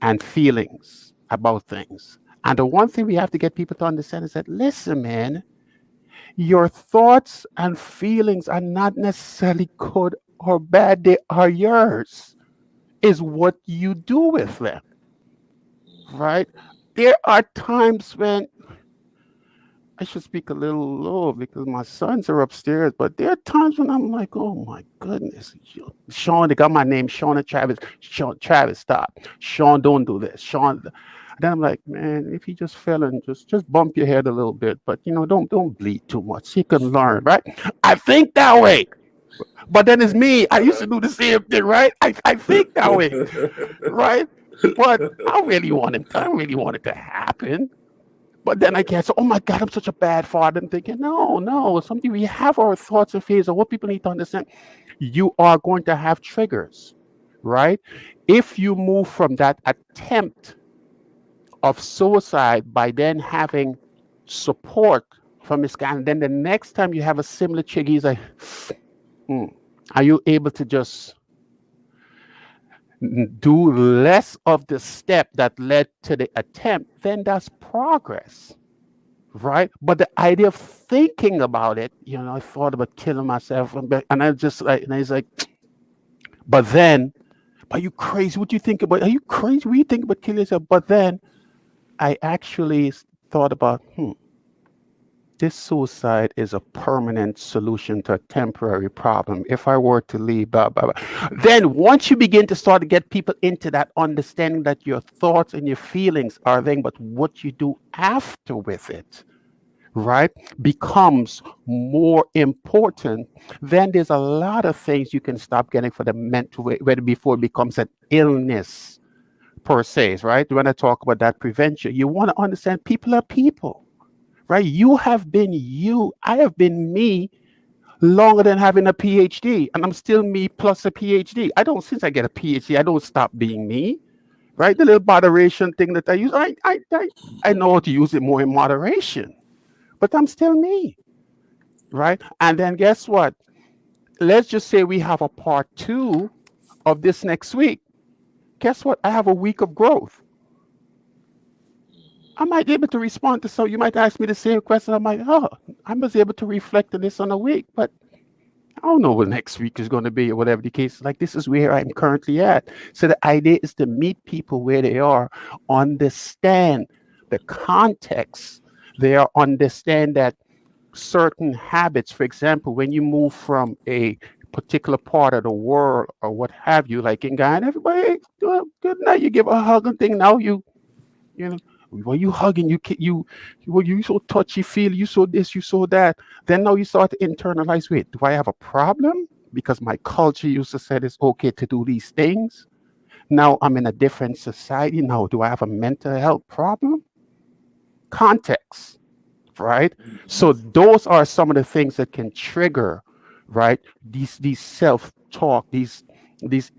and feelings about things. And the one thing we have to get people to understand is that, listen, man, your thoughts and feelings are not necessarily good or bad. They are yours. Is what you do with them, right? There are times when I should speak a little low because my sons are upstairs, but there are times when I'm like, oh my goodness, Sean, they got my name, Sean and Travis. Sean, Travis, stop. Sean, don't do this. Sean. Then I'm like, man, if you just fell and just bump your head a little bit, but don't bleed too much. You can learn, right? I think that way. But then it's me. I used to do the same thing, right? I think that way, right? But I really want it to happen. But then I can't say, oh my God, I'm such a bad father. I'm thinking, no, something we have our thoughts and feelings. And what people need to understand, you are going to have triggers, right? If you move from that attempt of suicide by then having support from this guy, and then the next time you have a similar trigger, he's like, are you able to just do less of the step that led to the attempt? Then that's progress. Right. But the idea of thinking about it, I thought about killing myself. And I just like, and he's like, but then, are you crazy? What do you think about? Are you crazy? What do you think about killing yourself? But then I actually thought about, this suicide is a permanent solution to a temporary problem. If I were to leave, blah, blah, blah. Then once you begin to start to get people into that understanding that your thoughts and your feelings are there, but what you do after with it, right, becomes more important, then there's a lot of things you can stop getting for the mental way, whether before it becomes an illness per se, right? When I talk about that prevention, you want to understand people are people, right? You have been you. I have been me longer than having a PhD, and I'm still me plus a PhD. Since I get a PhD, I don't stop being me, right? The little moderation thing that I use, I know how to use it more in moderation. But I'm still me, right? And then guess what? Let's just say we have a part 2 of this next week. Guess what? I have a week of growth. I might be able to respond to some. You might ask me the same question. I'm like, I was able to reflect on this on a week, but I don't know what next week is going to be or whatever the case. Like, this is where I'm currently at. So the idea is to meet people where they are, understand the context. They are understand that certain habits, for example, when you move from a particular part of the world or what have you, like in Ghana, everybody, good night, you give a hug and thing. Now you know, when you hugging, you so touchy feel, you so this, you so that. Then now you start to internalize, wait, do I have a problem? Because my culture used to say it's okay to do these things. Now I'm in a different society. Now, do I have a mental health problem? Context. Right? So those are some of the things that can trigger, right, these self-talk, these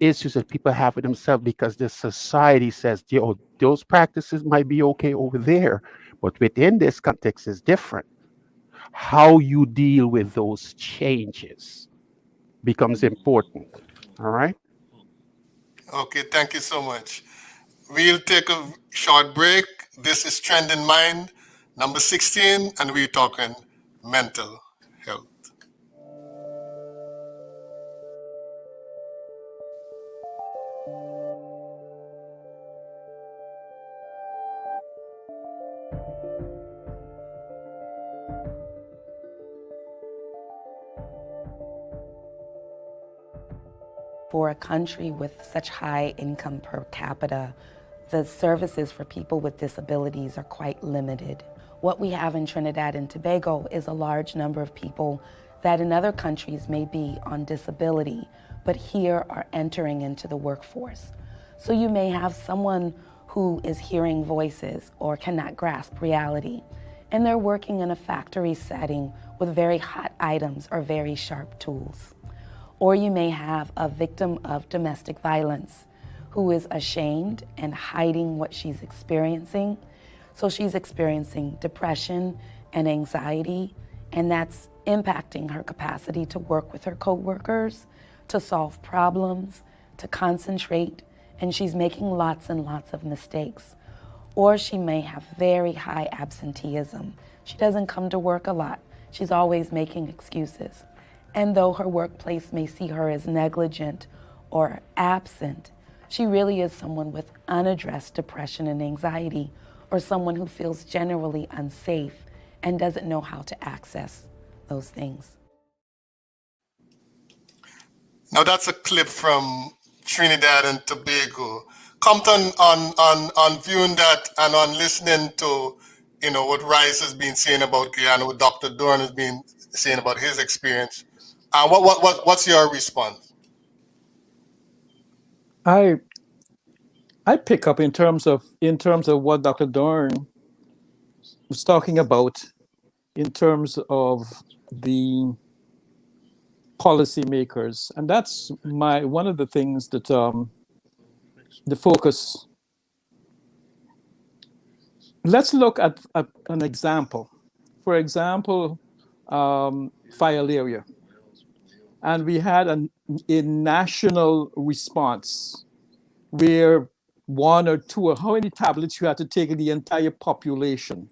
issues that people have with themselves, because the society says, those practices might be okay over there, but within this context is different. How you deal with those changes becomes important. All right. Okay, thank you so much. We'll take a short break. This is Trend in Mind, number 16, and we're talking mental health. For a country with such high income per capita, the services for people with disabilities are quite limited. What we have in Trinidad and Tobago is a large number of people that in other countries may be on disability, but here are entering into the workforce. So you may have someone who is hearing voices or cannot grasp reality, and they're working in a factory setting with very hot items or very sharp tools. Or you may have a victim of domestic violence who is ashamed and hiding what she's experiencing. So she's experiencing depression and anxiety, and that's impacting her capacity to work with her coworkers, to solve problems, to concentrate, and she's making lots and lots of mistakes. Or she may have very high absenteeism. She doesn't come to work a lot. She's always making excuses. And though her workplace may see her as negligent or absent, she really is someone with unaddressed depression and anxiety, or someone who feels generally unsafe and doesn't know how to access those things. Now that's a clip from Trinidad and Tobago. Compton, on viewing that and on listening to, you know, what Rice has been saying about Guyana, what Dr. Dorn has been saying about his experience, what's your response? I pick up in terms of what Dr. Dorn was talking about in terms of the policymakers, and that's one of the things that the focus. Let's look at an example. For example, filaria, and we had a national response where 1 or 2 or how many tablets you had to take in the entire population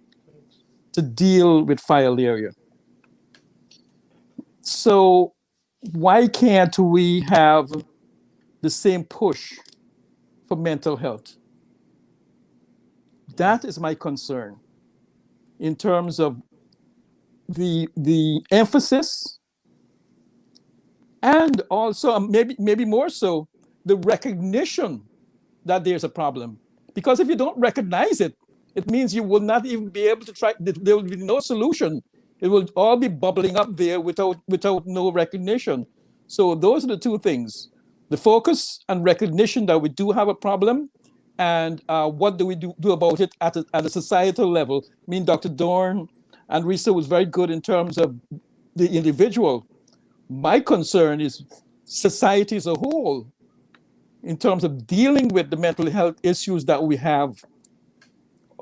to deal with filaria. So why can't we have the same push for mental health? That is my concern in terms of the emphasis, and also maybe more so the recognition that there's a problem. Because if you don't recognize it, it means you will not even be able to try. There will be no solution. It will all be bubbling up there without no recognition. So those are the two things: the focus and recognition that we do have a problem, and what do we do about it at a societal level. I mean, Dr. Dorn and Risa was very good in terms of the individual. My concern is society as a whole, in terms of dealing with the mental health issues that we have,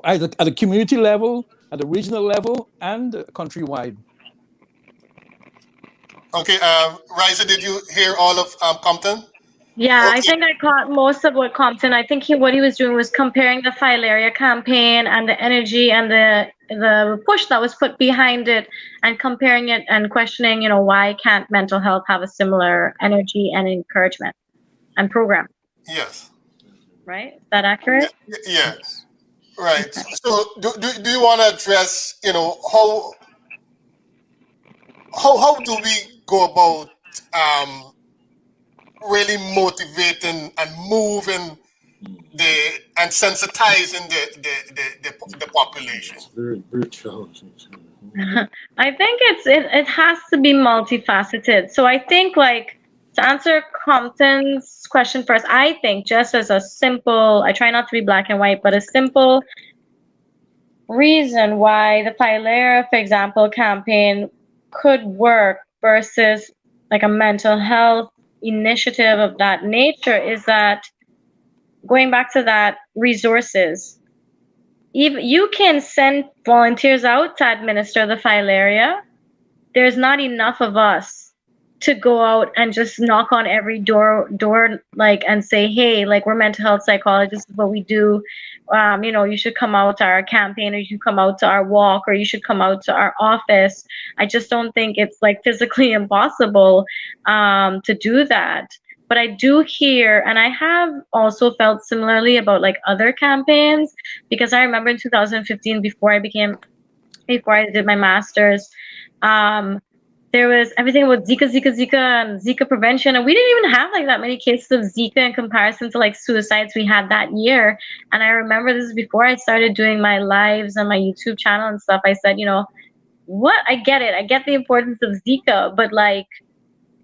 either at a community level, at a regional level, and countrywide. Okay, Riza, did you hear all of Compton? Yeah, Okay. I think I caught most of what Compton. I think what he was doing was comparing the filaria campaign and the energy and the push that was put behind it, and comparing it and questioning, you know, why can't mental health have a similar energy and encouragement and program? Yes. Right? Is that accurate? Yeah. Right. So do you want to address, you know, how do we go about really motivating and moving and sensitizing the population? It's very, very challenging. I think it has to be multifaceted. So I think, like, to answer Compton's question first, I think just as a simple, I try not to be black and white, but a simple reason why the filaria, for example, campaign could work versus like a mental health initiative of that nature is that, going back to that, resources. Even you can send volunteers out to administer the filaria. There's not enough of us to go out and just knock on every door like and say, hey, like, we're mental health psychologists, this is what we do. You know, you should come out to our campaign, or you should come out to our walk, or you should come out to our office. I just don't think it's like physically impossible to do that. But I do hear, and I have also felt similarly about like other campaigns, because I remember in 2015, before I did my master's, there was everything about Zika, and Zika prevention. And we didn't even have like that many cases of Zika in comparison to like suicides we had that year. And I remember this is before I started doing my lives on my YouTube channel and stuff. I said, you know, what? I get it. I get the importance of Zika, but like,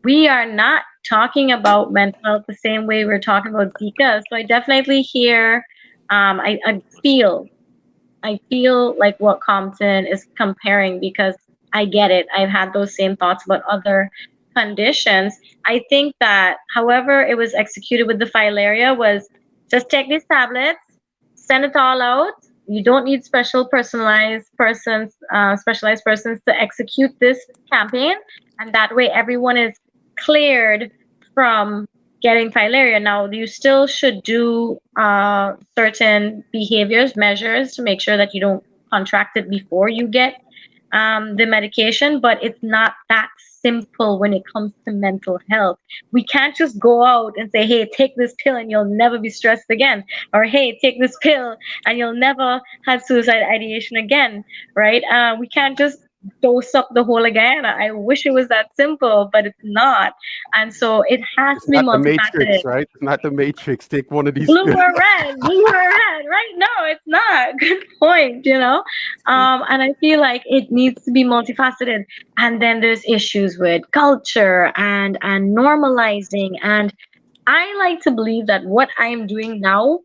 we are not talking about mental health the same way we're talking about Zika. So I definitely hear, I feel like what Compton is comparing, because I get it. I've had those same thoughts about other conditions. I think that however it was executed with the filaria was just take these tablets, send it all out. You don't need specialized persons to execute this campaign. And that way everyone is cleared from getting filaria. Now, you still should do certain measures to make sure that you don't contract it before you get the medication, but it's not that simple when it comes to mental health. We can't just go out and say, hey, take this pill and you'll never be stressed again, or hey, take this pill and you'll never have suicide ideation again, right? We can't just dose up the whole Guyana. I wish it was that simple, but it's not. And so it has to be Not the multifaceted. Matrix, right? It's not the Matrix. Take one of these. Blue or red, right? No, it's not. Good point, you know? And I feel like it needs to be multifaceted. And then there's issues with culture and normalizing. And I like to believe that what I am doing now,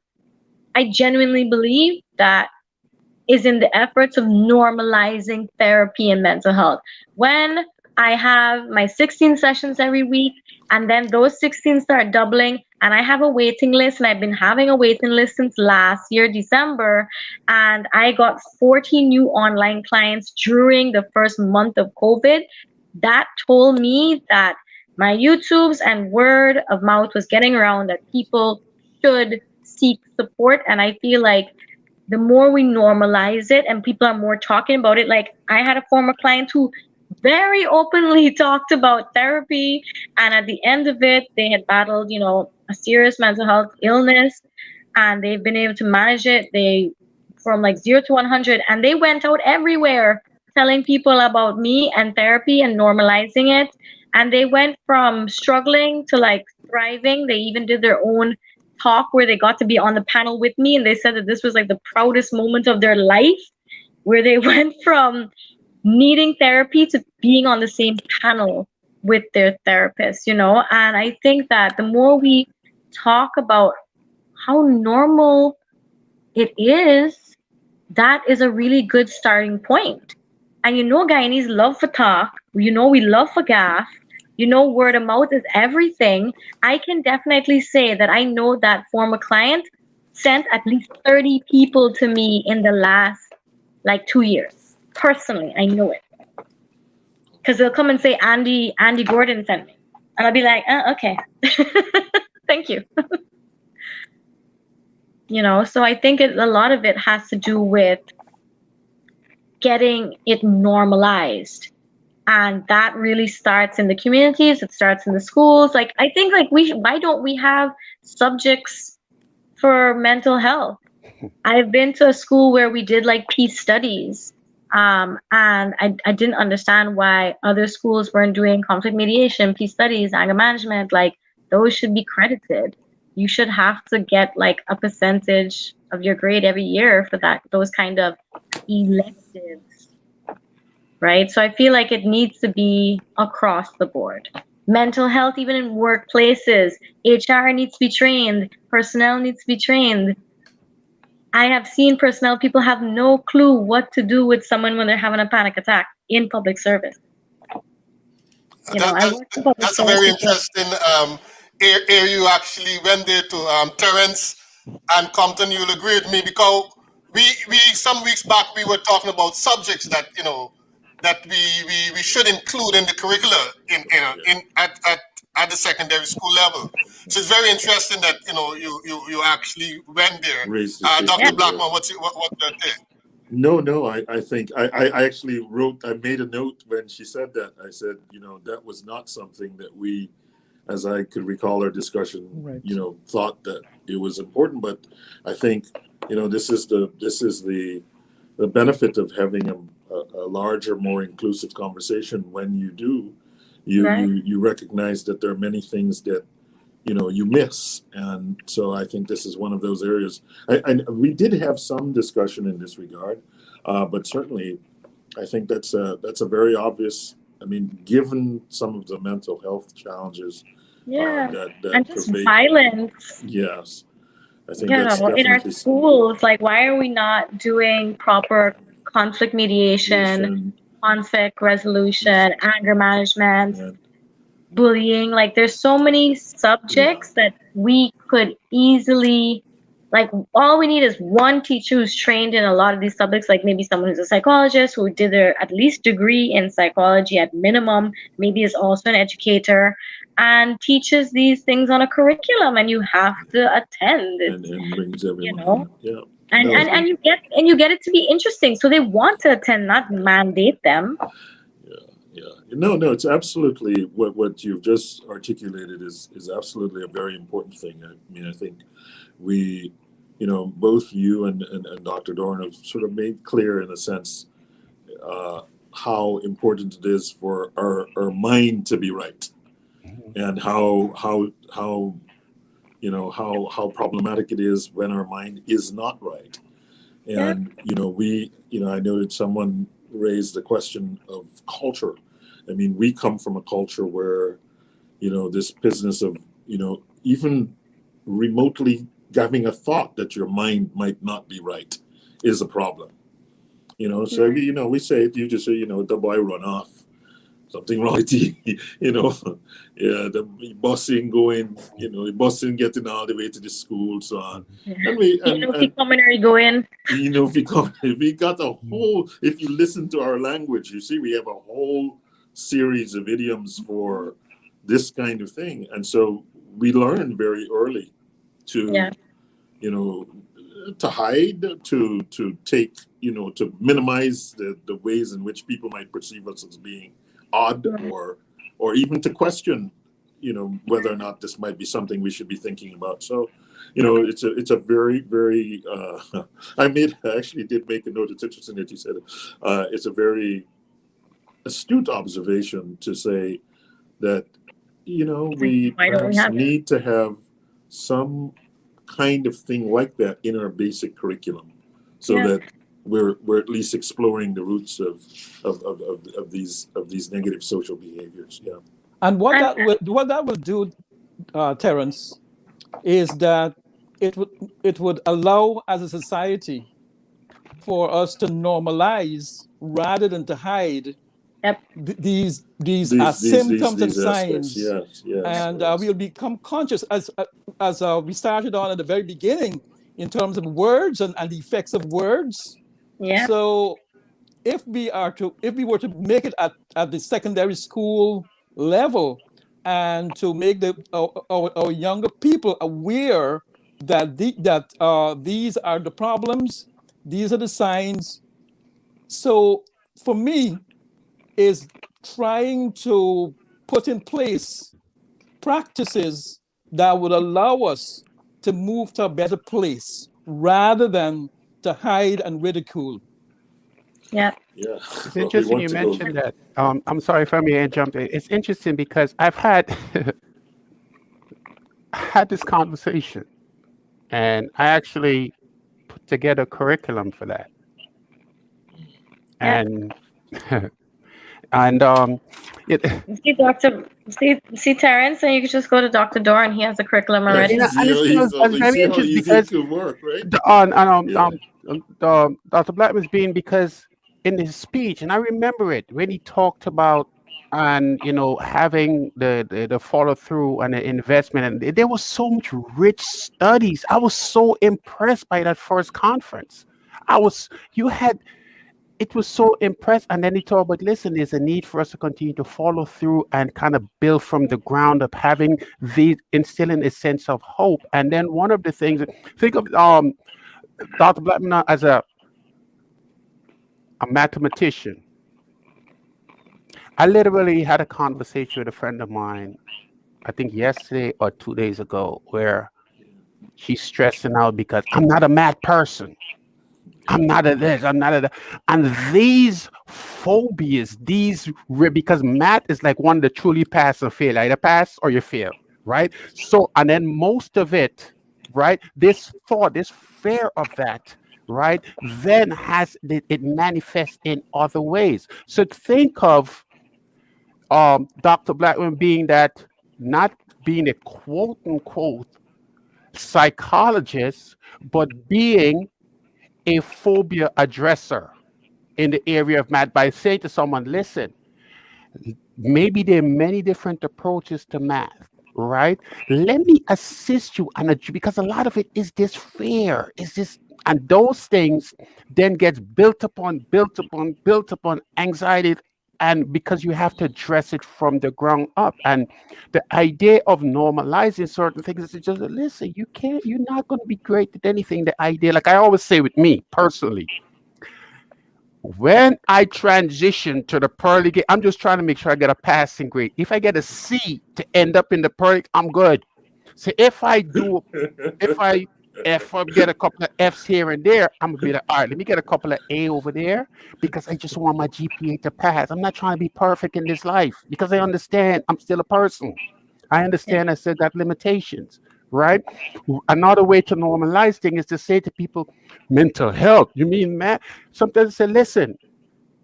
I genuinely believe that is in the efforts of normalizing therapy and mental health. When I have my 16 sessions every week, and then those 16 start doubling, and I have a waiting list, and I've been having a waiting list since last year, December, and I got 40 new online clients during the first month of COVID. That told me that my YouTubes and word of mouth was getting around that people should seek support. And I feel like the more we normalize it and people are more talking about it, like I had a former client who very openly talked about therapy, and at the end of it, they had battled, you know, a serious mental health illness, and they've been able to manage it. They from like 0 to 100, and they went out everywhere telling people about me and therapy and normalizing it. And they went from struggling to like thriving. They even did their own talk where they got to be on the panel with me, and they said that this was like the proudest moment of their life, where they went from needing therapy to being on the same panel with their therapist, you know. And I think that the more we talk about how normal it is, that is a really good starting point. And you know, Guyanese love for talk, you know, we love for gaff, you know, word of mouth is everything. I can definitely say that I know that former client sent at least 30 people to me in the last like 2 years. Personally, I know it. Because they'll come and say, Andy Gordon sent me. And I'll be like, okay. Thank you. You know, so I think a lot of it has to do with getting it normalized. And that really starts in the communities, it starts in the schools. Like, I think like why don't we have subjects for mental health? I've been to a school where we did like peace studies. And I didn't understand why other schools weren't doing conflict mediation, peace studies, anger management. Like, those should be credited. You should have to get like a percentage of your grade every year for those kind of electives, right? So I feel like it needs to be across the board. Mental health, even in workplaces, HR needs to be trained, personnel needs to be trained. I have seen personnel, people have no clue what to do with someone when they're having a panic attack in public service. You know, that's a very interesting area you actually went there to, Terence and Compton. You'll agree with me, because we some weeks back we were talking about subjects that, you know, that we should include in the curricula at the secondary school level. So it's very interesting that, you know, you actually went there. Dr. Blackman, what's your take? No, I think I actually I made a note when she said that. I said, you know, that was not something that we, as I could recall our discussion, right, you know, thought that it was important. But I think, you know, this is the benefit of having a larger, more inclusive conversation. When you do, you Right. you recognize that there are many things that you miss, and so I think this is one of those areas. We did have some discussion in this regard, but certainly I think that's a very obvious. I mean, given some of the mental health challenges Yeah. that And just pervade, violence, yes, I think you that's know, in our definitely schools. Like, why are we not doing proper conflict mediation, something. conflict resolution, anger management, And bullying? Like, there's so many subjects that we could easily, like, all we need is one teacher who's trained in a lot of these subjects, like maybe someone who's a psychologist who did their at least degree in psychology at minimum, maybe is also an educator, and teaches these things on a curriculum, and you have to attend. and brings everyone know, in. Yeah. And, No, and you get it to be interesting, so they want to attend, not mandate them. yeah. No, it's absolutely what you've just articulated is absolutely a very important thing. I mean, I think we, both you and Dr. Dorn have sort of made clear in a sense how important it is for our mind to be right, and how problematic it is when our mind is not right. And I noted someone raised the question of culture. I mean, we come from a culture where this business of even remotely having a thought that your mind might not be right is a problem. So we say it. You just say the boy run off. Something wrong with you, yeah, the busing going, the busing getting all the way to the school, so on. And if you come in or you go in. We got a whole, if you listen to our language, you see we have a whole series of idioms for this kind of thing. And so we learn very early to, to hide, to take, to minimize the ways in which people might perceive us as being odd, or even to question, whether or not this might be something we should be thinking about. So, it's a very, very. I actually did make a note. It's interesting that you said it. It's a very astute observation to say that we perhaps need to have some kind of thing like that in our basic curriculum, so that we're at least exploring the roots of these negative social behaviors. Yeah. And what that will do, Terence, is that it would allow as a society for us to normalize rather than to hide these symptoms and signs. Yes. And we'll become conscious as we started on at the very beginning in terms of words and the effects of words. Yeah. So if we were to make it at the secondary school level, and to make our younger people aware that these are the problems, these are the signs. So for me, is trying to put in place practices that would allow us to move to a better place rather than to hide and ridicule. Yeah. It's interesting you mentioned that. I'm sorry if I may jump in. It's interesting because I've had this conversation, and I actually put together a curriculum for that. And see Terence, and you can just go to Dr. Dorn. He has a curriculum already. It could work, right? Dr. Blackman's being, because in his speech, and I remember it when he talked about having the follow through and the investment, and there was so much rich studies. I was so impressed by that first conference. It was so impressed. And then he talked about, listen, there's a need for us to continue to follow through and kind of build from the ground up, instilling a sense of hope. And then one of the things, think of Dr. Blackman as a mathematician. I literally had a conversation with a friend of mine, I think yesterday or 2 days ago, where she's stressing out because I'm not a math person. I'm not a this, I'm not a that. And these phobias, because math is like one that truly pass or fail, either pass or you fail, right? So, and then most of it, right? This thought, this fear of that, right? Then it manifests in other ways. So think of Dr. Blackman being that, not being a quote unquote psychologist, but being a phobia addresser in the area of math by saying to someone, listen, maybe there are many different approaches to math, right? Let me assist you because a lot of it is this fear, and those things then gets built upon anxiety, and because you have to address it from the ground up. And the idea of normalizing certain things is just, listen, you're not going to be great at anything. The idea, like I always say with me personally, when I transition to the Pearly Gate, I'm just trying to make sure I get a passing grade. If I get a C to end up in the Pearly, I'm good. So if I get a couple of F's here and there, I'm gonna be like, all right, let me get a couple of A over there because I just want my GPA to pass. I'm not trying to be perfect in this life because I understand I'm still a person. I understand I still got limitations, right? Another way to normalize things is to say to people, mental health, you mean Matt? Sometimes say, listen,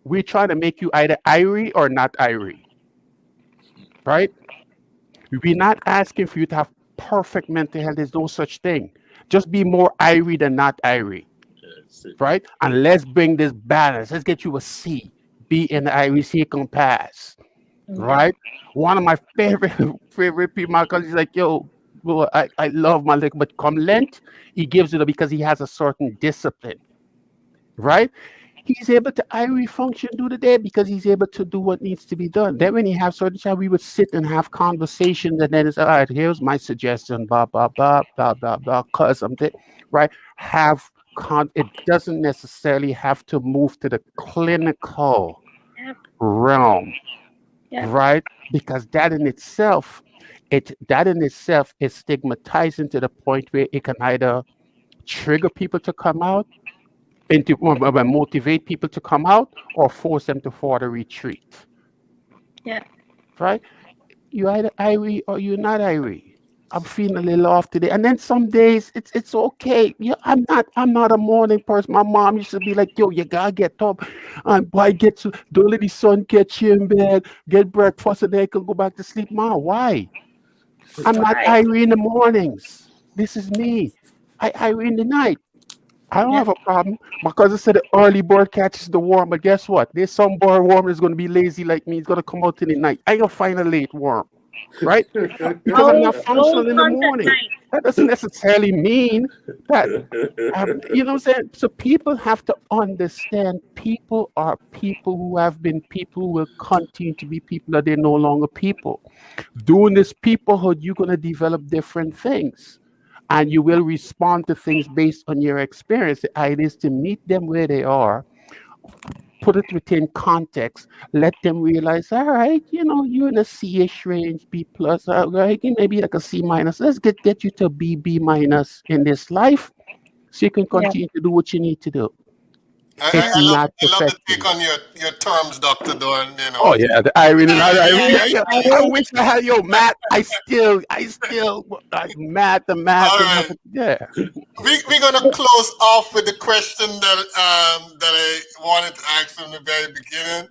we try to make you either irie or not irie, right? We're not asking for you to have perfect mental health. There's no such thing. Just be more irie than not irie, right? And let's bring this balance. Let's get you a C. Be in the irie, C can pass, right? One of my favorite people, my colleagues, like, yo, well, I love my leg, but come Lent, he gives it because he has a certain discipline, right? He's able to irie function through the day because he's able to do what needs to be done. Then when he has certain time, we would sit and have conversations, and then it's all right, here's my suggestion, blah, blah, blah, blah, blah, blah, cause something, right? It doesn't necessarily have to move to the clinical realm, right? Because that in itself is stigmatizing to the point where it can either trigger people to come out, motivate people to come out, or force them to further retreat. Yeah. Right? You either irie or you're not irie. I'm feeling a little off today. And then some days it's okay. Yeah, I'm not a morning person. My mom used to be like, yo, you gotta get up and don't let the sun get you in bed, get breakfast, and then you can go back to sleep. Mom, why? I'm not irie in the mornings. This is me. I irie in the night. I don't have a problem. My cousin said the early bird catches the worm, but guess what? There's some bird worm that's going to be lazy like me. It's going to come out in the night. I ain't going to find a late worm, right? Because I'm not functional in the morning. That doesn't necessarily mean that, you know what I'm saying? So people have to understand people are people who have been people who will continue to be people that they're no longer people. Doing this peoplehood, you're going to develop different things. And you will respond to things based on your experience. The idea is to meet them where they are, put it within context, let them realize, all right, you're in a C-ish range, B plus, right? Maybe like a C minus. Let's get you to B minus in this life so you can continue to do what you need to do. I love the take on your terms, Dr. Dorn. Oh yeah, the irony. I wish I had math. I still math. The math. All right. Yeah. We're gonna close off with the question that I wanted to ask from the very beginning,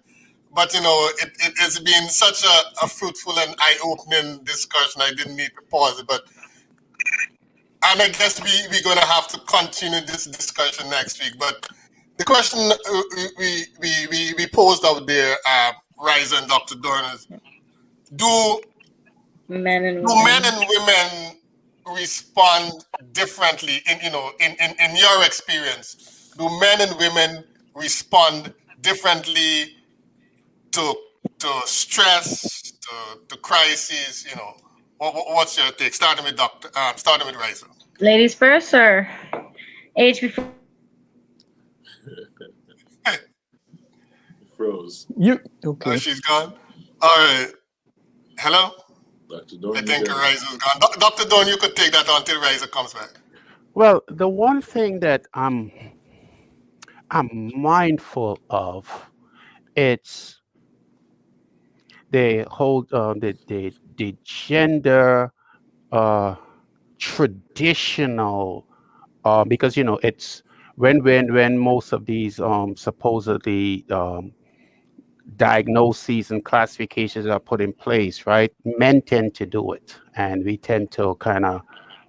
but it's been such a fruitful and eye-opening discussion. I didn't need to pause it, and I guess we're gonna have to continue this discussion next week, but. The question we posed out there, Riza and Dr. Dorn, is: Do men and women respond differently? In your experience, do men and women respond differently to stress, to crises? What's your take? Starting with Riza. Ladies first, or age before? Froze. You okay? Oh, she's gone. All right. Hello. Dr. Dorn, I think Riza's gone. Dr. Dorn, you could take that until Riza comes back. Well, the one thing that I'm mindful of, it's the whole the gender uh, traditional, because it's when most of these supposedly diagnoses and classifications are put in place, right? Men tend to do it, and we tend to kind of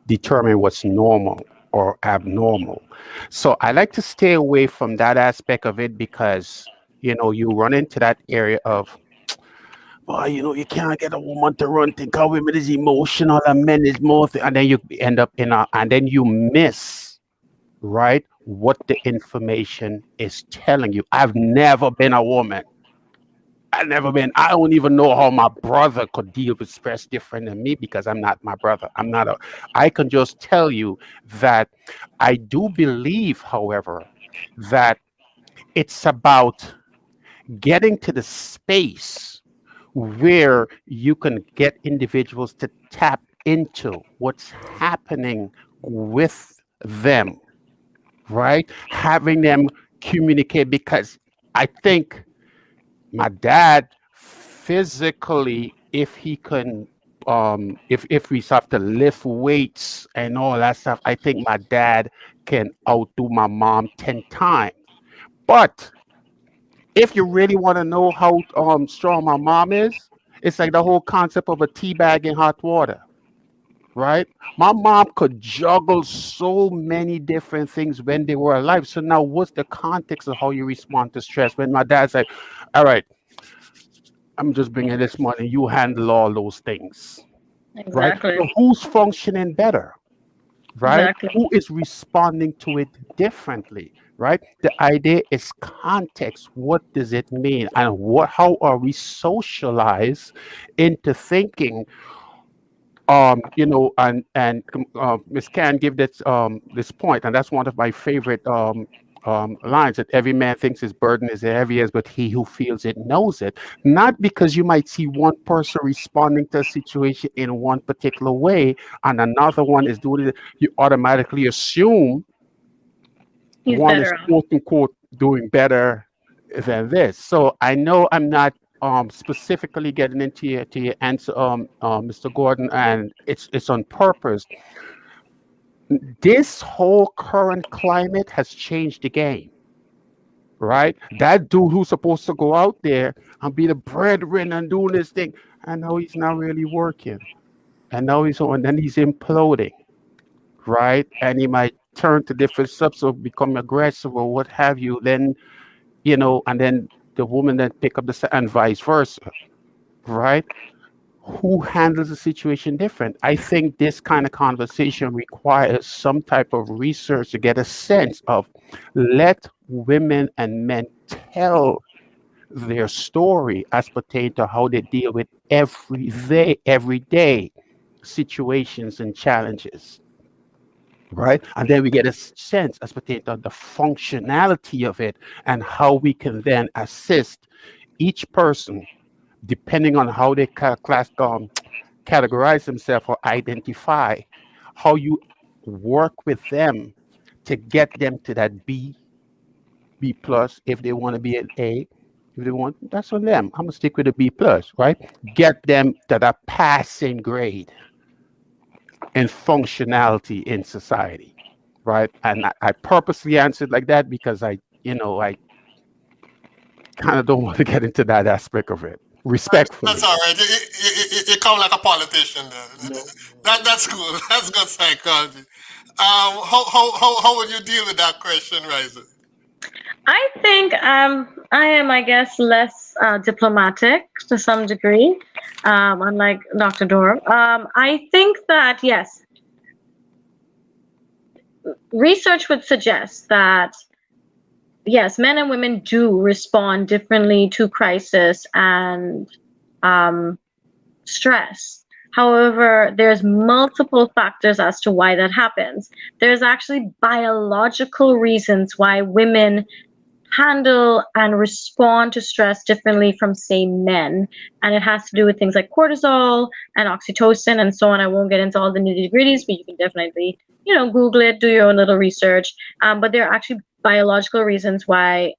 determine what's normal or abnormal. So I like to stay away from that aspect of it, because you run into that area of, well, you can't get a woman to run, think how women is emotional and men is more and then you end up and then you miss, right, what the information is telling you. I've never been a woman. I don't even know how my brother could deal with stress different than me, because I'm not my brother. I can just tell you that I do believe, however, that it's about getting to the space where you can get individuals to tap into what's happening with them, right? Having them communicate, because I think my dad physically, if he can, if we have to lift weights and all that stuff, I think my dad can outdo my mom 10 times. But if you really want to know how strong my mom is, it's like the whole concept of a tea bag in hot water, right? My mom could juggle so many different things when they were alive. So now what's the context of how you respond to stress? When my dad's like, all right, I'm just bringing this money, you handle all those things, right? Exactly. So who's functioning better, right? Exactly. Who is responding to it differently, right? The idea is context. What does it mean? And how are we socialized into thinking, and Ms. Can give this point, and that's one of my favorite lines, that every man thinks his burden is heavy as, but he who feels it knows it. Not because you might see one person responding to a situation in one particular way and another one is doing it, you automatically assume He's one is better off. quote unquote doing better than this. So I know I'm not specifically getting into your answer, Mr. Gordon, and it's on purpose. This whole current climate has changed the game, right? That dude who's supposed to go out there and be the breadwinner and doing this thing, I know he's not really working, and now he's imploding, right? And he might turn to different subs or become aggressive or what have you. Then and then the woman then pick up and vice versa, right? Who handles the situation different? I think this kind of conversation requires some type of research to get a sense of, let women and men tell their story as pertain to how they deal with everyday situations and challenges, right? And then we get a sense as pertain to the functionality of it and how we can then assist each person depending on how they categorize themselves or identify, how you work with them to get them to that B plus. If they want to be an A, if they want, that's on them. I'm gonna stick with a B plus, right? Get them to that passing grade and functionality in society, right? And I purposely answered like that because I kind of don't want to get into that aspect of it. Respectfully. That's all right. You come like a politician then. No. That's cool. That's good psychology. How would you deal with that question, Riza? I think I am, I guess, less diplomatic to some degree, unlike Dr. Dorr. I think that, yes, research would suggest that, yes, men and women do respond differently to crisis and stress. However, there's multiple factors as to why that happens. There's actually biological reasons why women handle and respond to stress differently from, say, men. And it has to do with things like cortisol and oxytocin and so on. I won't get into all the nitty-gritties, but you can definitely, Google it, do your own little research. But there are actually biological reasons why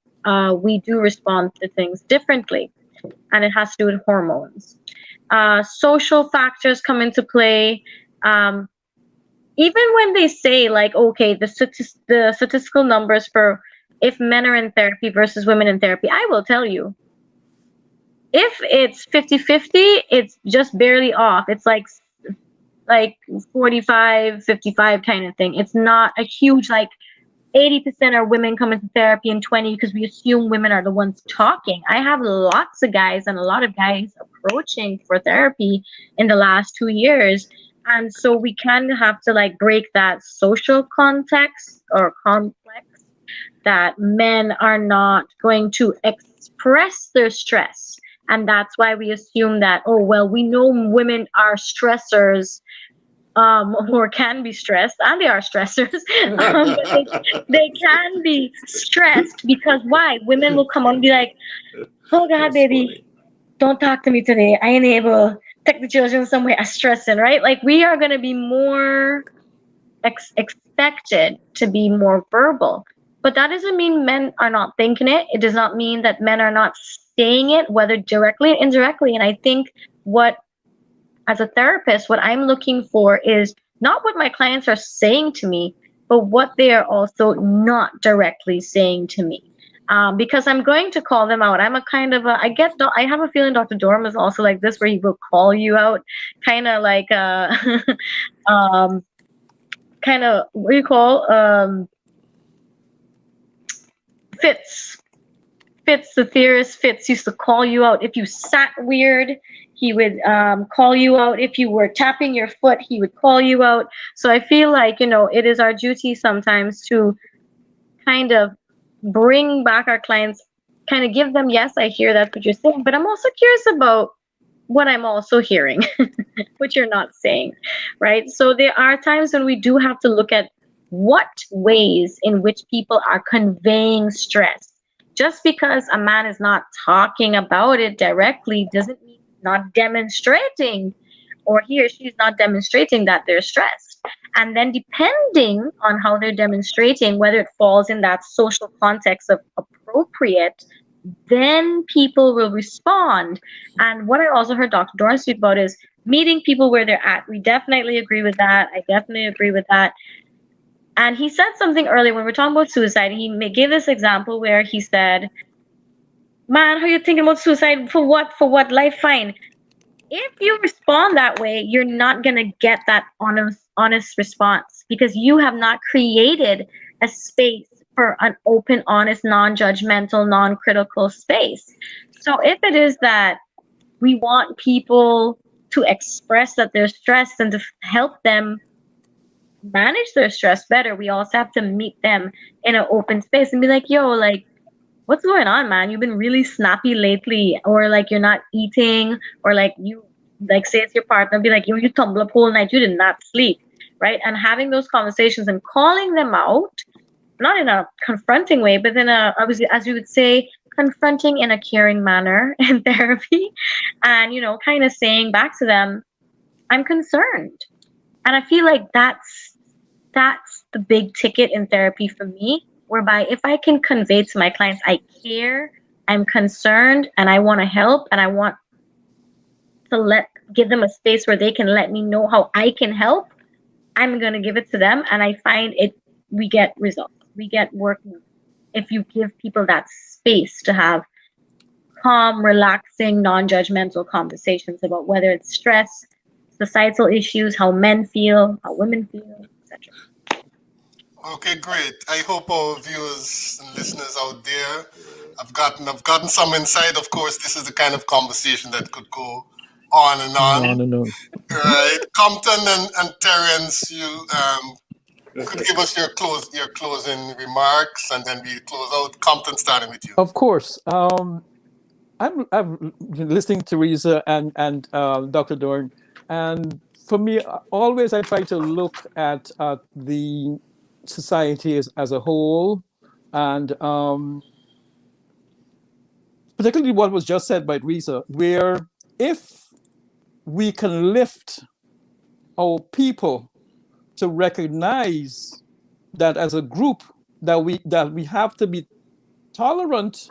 we do respond to things differently, and it has to do with hormones. Social factors come into play. Even when they say, like, okay, the statistical numbers for if men are in therapy versus women in therapy, I will tell you, if it's 50-50, it's just barely off. It's like 45-55 kind of thing. It's not a huge, like 80% are women coming to therapy and 20 because we assume women are the ones talking. I have lots of guys and a lot of guys approaching for therapy in the last 2 years. And so we kind of have to like break that social context or complex that men are not going to express their stress. And that's why we assume that, oh, well, we know women are stressors, or can be stressed, and they are stressors. They can be stressed because why? Women will come on and be like, oh God, That's baby, funny. don't talk to me today. I ain't able to take the children somewhere. I'm stressing, right? Like we are going to be more expected to be more verbal. But that doesn't mean men are not thinking it. It does not mean that men are not saying it, whether directly or indirectly. And I think as a therapist, what I'm looking for is not what my clients are saying to me, but what they are also not directly saying to me. Because I'm going to call them out. I'm a kind of I have a feeling Dr. Dorm is also like this, where he will call you out, kind of like kind of what do you call Fitz, the theorist Fitz, used to call you out if you sat weird. He would call you out if you were tapping your foot. He would call you out. So I feel like it is our duty sometimes to kind of bring back our clients, kind of give them, yes, I hear that's what you're saying, but I'm also curious about what I'm also hearing, what you're not saying, right? So there are times when we do have to look at what ways in which people are conveying stress. Just because a man is not talking about it directly doesn't mean not demonstrating, or he or she is not demonstrating that they're stressed. And then depending on how they're demonstrating, whether it falls in that social context of appropriate, then people will respond. And what I also heard Dr. Dorn speak about is meeting people where they're at. We definitely agree with that. I definitely agree with that. And he said something earlier when we're talking about suicide. He gave this example where he said, man, how you thinking about suicide? For what? For what? Life fine. If you respond that way, you're not going to get that honest response, because you have not created a space for an open, honest, non-judgmental, non-critical space. So if it is that we want people to express that they're stressed and to help them manage their stress better, we also have to meet them in an open space and be like, yo, like, what's going on, man? You've been really snappy lately, or like you're not eating, or like you, like, say it's your partner, be like, yo, you tumble up whole night, you did not sleep, right? And having those conversations and calling them out, not in a confronting way, but in a, obviously, as you would say, confronting in a caring manner in therapy, and kind of saying back to them, I'm concerned. And I feel like that's the big ticket in therapy for me, whereby if I can convey to my clients, I care, I'm concerned, and I want to help, and I want to give them a space where they can let me know how I can help, I'm going to give it to them. And I find we get results. We get work if you give people that space to have calm, relaxing, non-judgmental conversations about whether it's stress, societal issues, how men feel, how women feel, etc. Okay, great. I hope our viewers and listeners out there have gotten some insight. Of course, this is the kind of conversation that could go on and on. No. Right, Compton and Terence, you could give us your closing remarks, and then we close out. Compton, starting with you. Of course. I'm listening to Teresa and Dr. Dorn, and for me, always I try to look at the society as a whole, and particularly what was just said by Teresa, where if we can lift our people to recognize that as a group that we have to be tolerant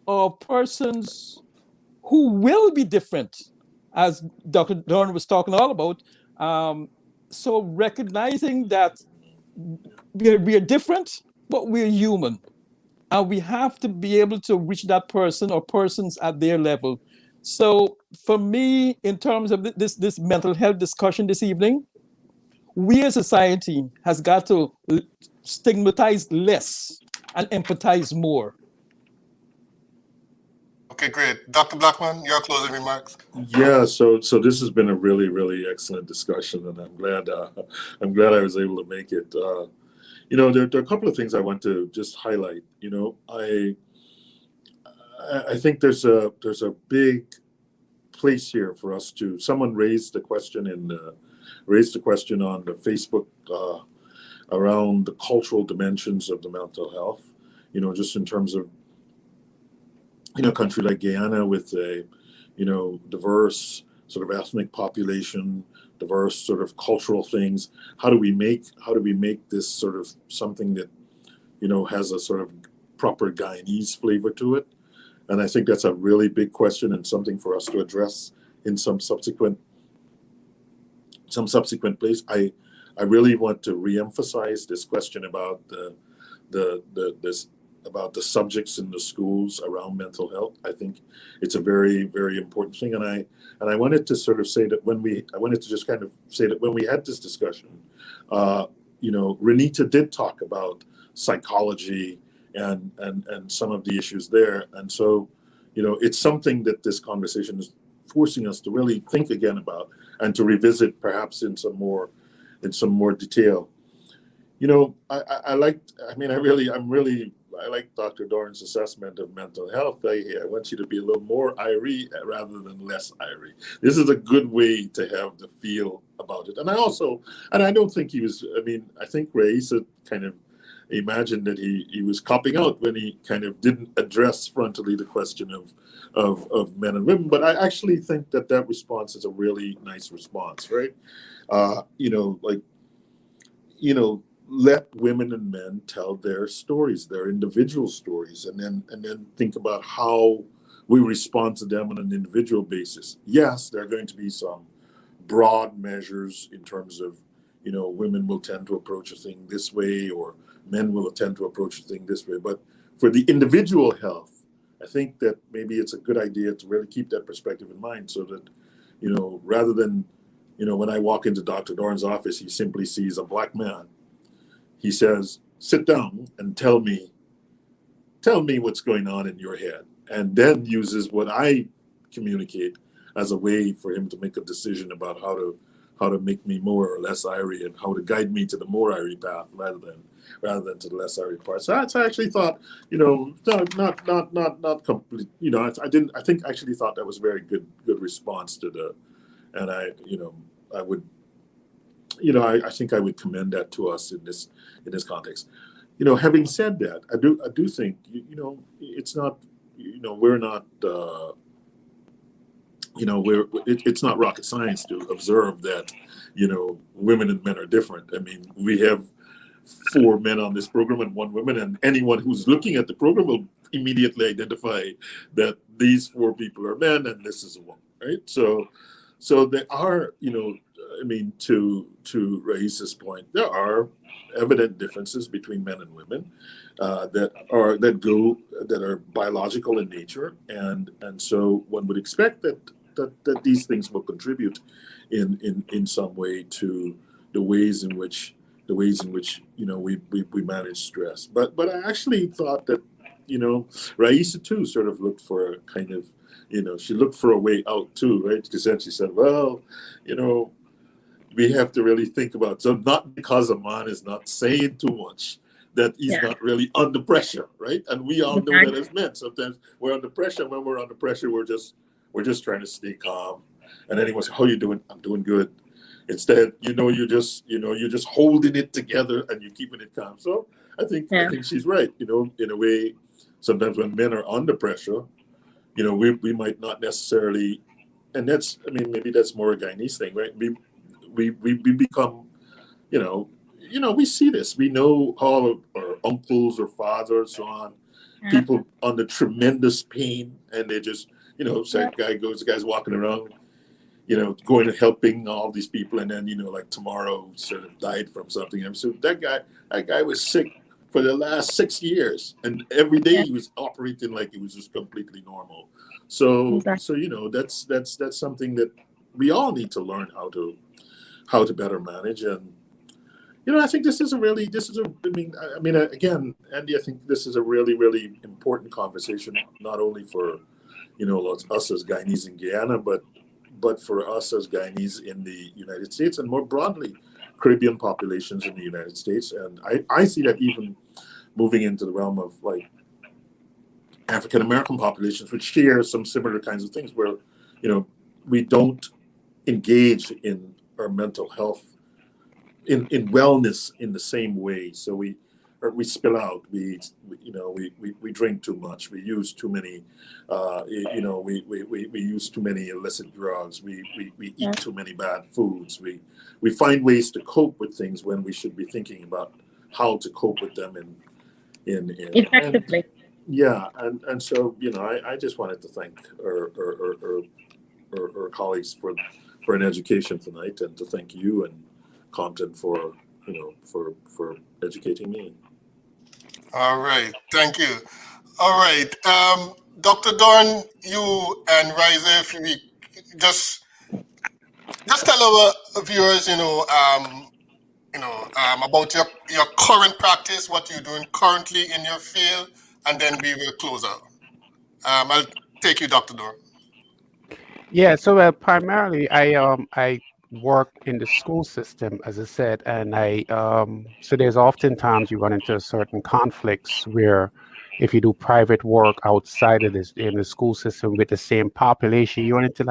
of persons who will be different, as Dr. Dorn was talking all about. So recognizing that we are different, but we're human. And we have to be able to reach that person or persons at their level. So for me, in terms of this mental health discussion this evening, we as a society has got to stigmatize less and empathize more. Okay, great. Dr. Blackman, your closing remarks. Yeah, so this has been a really, really excellent discussion, and I'm glad I was able to make it. You know, there are a couple of things I want to just highlight. You know, I think there's a big place here for us to. Someone raised the question on the Facebook around the cultural dimensions of the mental health. You know, just in terms of, you know, a country like Guyana with a, you know, diverse sort of ethnic population, diverse sort of cultural things. How do we make this sort of something that, you know, has a sort of proper Guyanese flavor to it? And I think that's a really big question and something for us to address in some subsequent place. I really want to reemphasize this question about about the subjects in the schools around mental health. I think it's a very, very important thing. And I wanted to sort of say that when we had this discussion, you know, Renita did talk about psychology and some of the issues there. And so, you know, it's something that this conversation is forcing us to really think again about and to revisit perhaps in some more detail. You know, I like Dr. Dorn's assessment of mental health. I want you to be a little more Irie rather than less Irie. This is a good way to have the feel about it. And I don't think he was, I think Raisa kind of imagined that he was copping out when he kind of didn't address frontally the question of men and women. But I actually think that response is a really nice response, right? Let women and men tell their stories, their individual stories, and then think about how we respond to them on an individual basis. Yes, there are going to be some broad measures in terms of, you know, women will tend to approach a thing this way or men will tend to approach a thing this way. But for the individual health, I think that maybe it's a good idea to really keep that perspective in mind so that, you know, rather than, you know, when I walk into Dr. Dorn's office, he simply sees a black man. He says, sit down and tell me what's going on in your head, and then uses what I communicate as a way for him to make a decision about how to make me more or less Irie and how to guide me to the more Irie path rather than to the less Irie part. So I actually thought, you know, not complete, you know, I think actually thought that was a very good response to and I think I would commend that to us in this context. You know, having said that, I do think, you know, it's not, you know, we're not, you know, it's not rocket science to observe that, you know, women and men are different. I mean, we have 4 men on this program and 1 woman, and anyone who's looking at the program will immediately identify that these 4 people are men and this is a woman, right? So there are, you know, I mean, to Raisa's point, there are evident differences between men and women that are biological in nature, and so one would expect that these things will contribute in some way to the ways in which you know we manage stress. But I actually thought that, you know, Raisa too sort of looked for a kind of, you know, she looked for a way out too, right? Because then she said, well, you know, we have to really think about, so not because a man is not saying too much, that he's not really under pressure, right? And we all know that as men. Sometimes we're under pressure. When we're under pressure, we're just trying to stay calm. And anyone says, how are you doing? I'm doing good. Instead, you know, you're just holding it together and you're keeping it calm. So I think she's right. You know, in a way, sometimes when men are under pressure, you know, we might not necessarily, and that's, I mean, maybe that's more a Guyanese thing, right? We become we see this. We know all our uncles or fathers, so on, people under tremendous pain, and they just, so the guy's walking around, going and helping all these people, and then, like tomorrow sort of died from something. And so that guy was sick for the last 6 years, and every day he was operating like it was just completely normal. So that's something that we all need to learn how to better manage. And I think again, Andy, I think this is a really, really important conversation, not only for us as Guyanese in Guyana, but for us as Guyanese in the United States, and more broadly Caribbean populations in the United States. And I see that even moving into the realm of like African American populations, which share some similar kinds of things, where we don't engage in our mental health in wellness in the same way. So we spill out, we drink too much, we use too many we use too many illicit drugs, we eat too many bad foods, we find ways to cope with things when we should be thinking about how to cope with them in Effectively. And so I just wanted to thank our colleagues for an education tonight, and to thank you and Compton for educating me. All right, thank you. All right, Dr. Dorn, you and Riza, if we just tell our viewers, about your current practice, what you're doing currently in your field, and then we will close out. I'll take you, Dr. Dorn. Yeah, so primarily I work in the school system, as I said, and so there's oftentimes you run into certain conflicts where if you do private work outside of this in the school system with the same population, you run into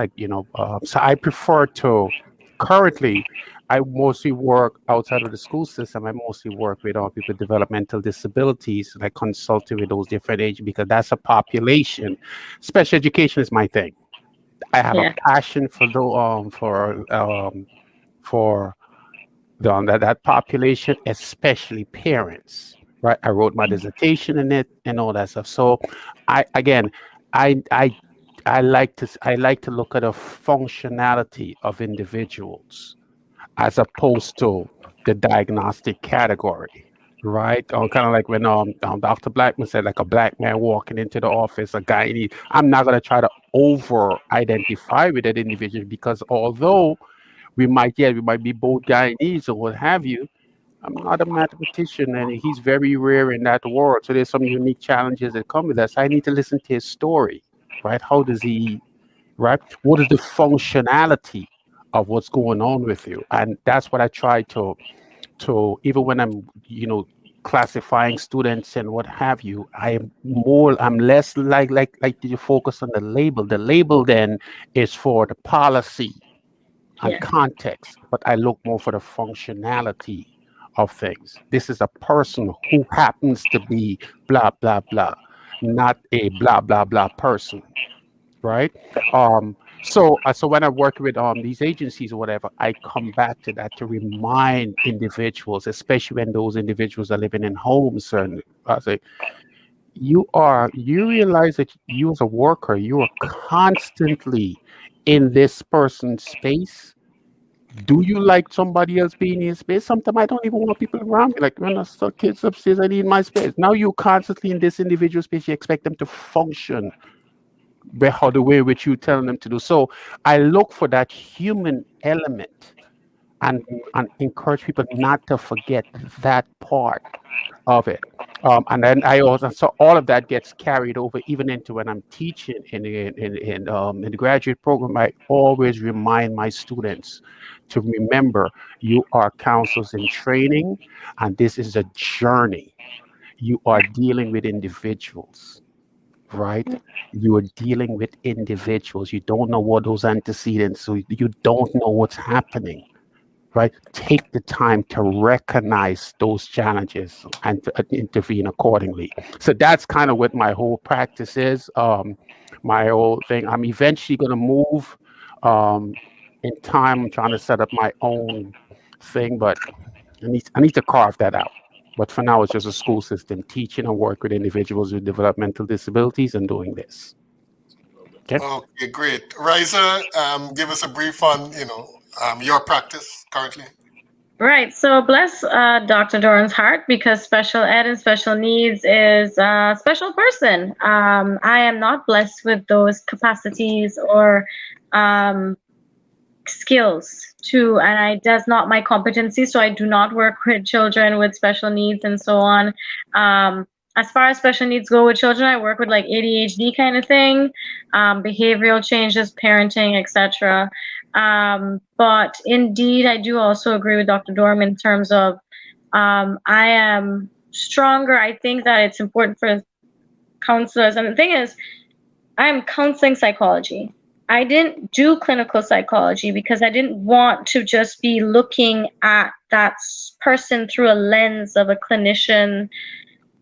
so I prefer to currently. I mostly work outside of the school system. I mostly work with people with developmental disabilities, like consulting with those different ages, because that's a population. Special education is my thing. I have a passion for that population, especially parents. Right, I wrote my dissertation in it and all that stuff. So, I like to look at the functionality of individuals as opposed to the diagnostic category. Right, kind of like when Dr. Blackman said, like a black man walking into the office, a guy. I'm not gonna try to over-identify with that individual, because although we might be both Guyanese or what have you, I'm not a mathematician, and he's very rare in that world. So there's some unique challenges that come with that. So I need to listen to his story, right? How does he, right? What is the functionality of what's going on with you? And that's what I try to even when I'm classifying students and what have you, I'm less like to focus on the label. The label then is for the policy and context, but I look more for the functionality of things. This is a person who happens to be blah blah blah, not a blah blah blah person, right? So when I work with these agencies or whatever, I come back to that to remind individuals, especially when those individuals are living in homes, and I say, you realize that you as a worker, you are constantly in this person's space. Do you like somebody else being in your space? Sometimes I don't even want people around me. Like when I saw kids upstairs, I need my space. Now you're constantly in this individual space. You expect them to function the way which you telling them to do. So I look for that human element and encourage people not to forget that part of it. And then so all of that gets carried over even into when I'm teaching in the graduate program. I always remind my students to remember, you are counselors in training, and this is a journey. You are dealing with individuals. Right? You are dealing with individuals. You don't know what those antecedents, so you don't know what's happening, right? Take the time to recognize those challenges and to intervene accordingly. So that's kind of what my whole practice is. My whole thing. I'm eventually going to move in time. I'm trying to set up my own thing, but I need to carve that out. But for now, it's just a school system teaching and work with individuals with developmental disabilities and doing this. Okay, great. Riza, give us a brief on, your practice currently. Right. So bless Dr. Doran's heart, because special ed and special needs is a special person. I am not blessed with those capacities or skills too, and that's not my competency. So I do not work with children with special needs and so on. As far as special needs go with children, I work with like ADHD kind of thing, behavioral changes, parenting, etc. But indeed, I do also agree with Dr. Dorm in terms of I am stronger. I think that it's important for counselors. And the thing is, I'm counseling psychology. I didn't do clinical psychology because I didn't want to just be looking at that person through a lens of a clinician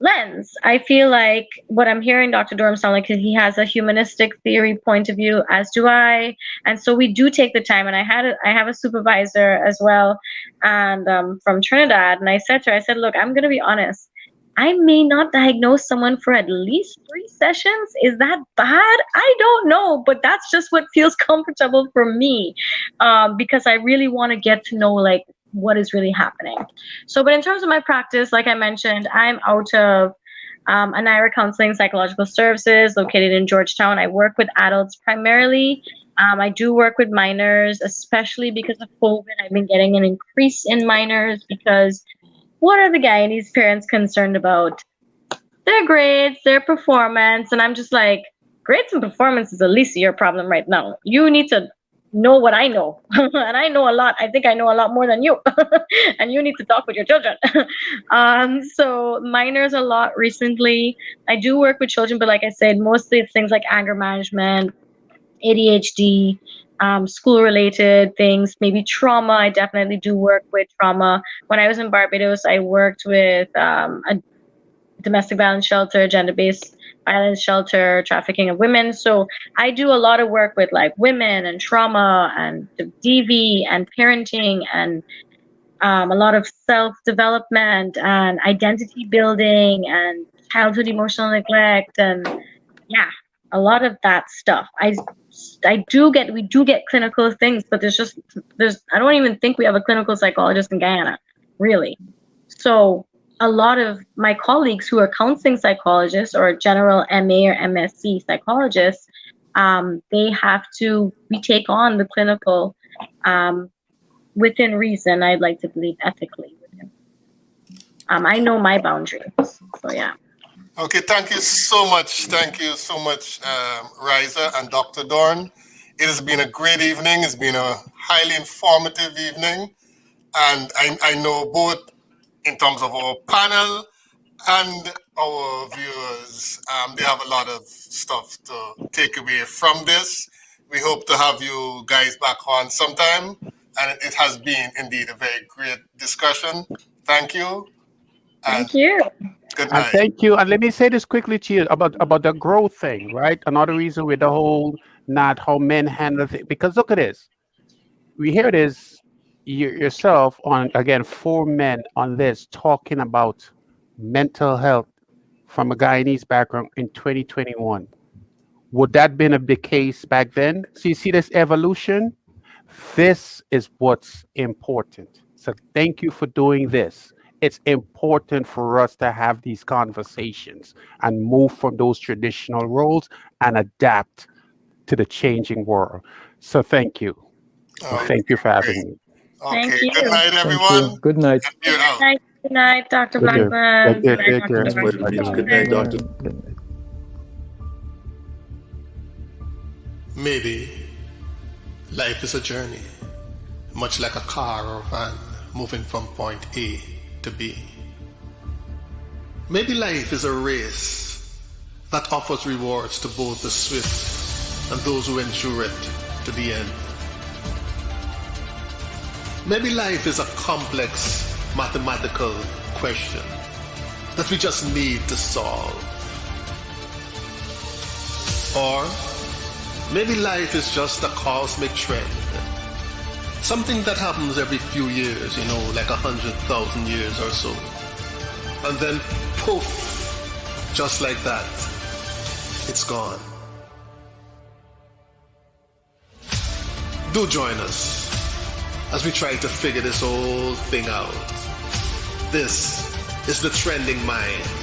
lens. I feel like what I'm hearing Dr. Dorm sound like he has a humanistic theory point of view, as do I. And so we do take the time. And I have a supervisor as well, and from Trinidad. And I said to her, look, I'm going to be honest. I may not diagnose someone for at least 3 sessions. Is that bad? I don't know, but that's just what feels comfortable for me, because I really want to get to know like what is really happening. So, but in terms of my practice, like I mentioned, I'm out of Anira Counseling Psychological Services located in Georgetown. I work with adults primarily. I do work with minors, especially because of COVID. I've been getting an increase in minors because what are the Guyanese parents concerned about? Their grades, their performance. And I'm just like, grades and performance is at least your problem right now. You need to know what I know. And I know a lot. I think I know a lot more than you. And you need to talk with your children. So minors a lot recently. I do work with children, but like I said, mostly it's things like anger management, ADHD, school-related things, maybe trauma. I definitely do work with trauma. When I was in Barbados, I worked with a domestic violence shelter, gender-based violence shelter, trafficking of women. So I do a lot of work with like women and trauma and DV and parenting and a lot of self-development and identity building and childhood emotional neglect and a lot of that stuff. We do get clinical things, but I don't even think we have a clinical psychologist in Guyana, really. So a lot of my colleagues who are counseling psychologists or general MA or MSc psychologists, we take on the clinical within reason. I'd like to believe ethically. I know my boundaries, so yeah. Okay, thank you so much. Thank you so much, Riza and Dr. Dorn. It has been a great evening. It's been a highly informative evening. And I know both in terms of our panel and our viewers, they have a lot of stuff to take away from this. We hope to have you guys back on sometime. And it has been indeed a very great discussion. Thank you. Thank you. Good night. And thank you. And let me say this quickly to you about the growth thing, right? Another reason with the whole not how men handle things. Because look at this. We hear this yourself on, again, 4 men on this talking about mental health from a Guyanese background in 2021. Would that have been the case back then? So you see this evolution? This is what's important. So thank you for doing this. It's important for us to have these conversations and move from those traditional roles and adapt to the changing world. So thank you. Thank you for having me. Okay, Thank you. good night, everyone. Good night. Good night, Dr. Good night. Blackburn. Take care. Good night, Take care. Dr. It's good night, doctor. Maybe life is a journey, much like a car or van moving from point A to B. Maybe life is a race that offers rewards to both the swift and those who endure it to the end. Maybe life is a complex mathematical question that we just need to solve. Or maybe life is just a cosmic trend something that happens every few years, you know, like 100,000 years or so. And then poof, just like that, it's gone. Do join us as we try to figure this whole thing out. This is the Trending Mind.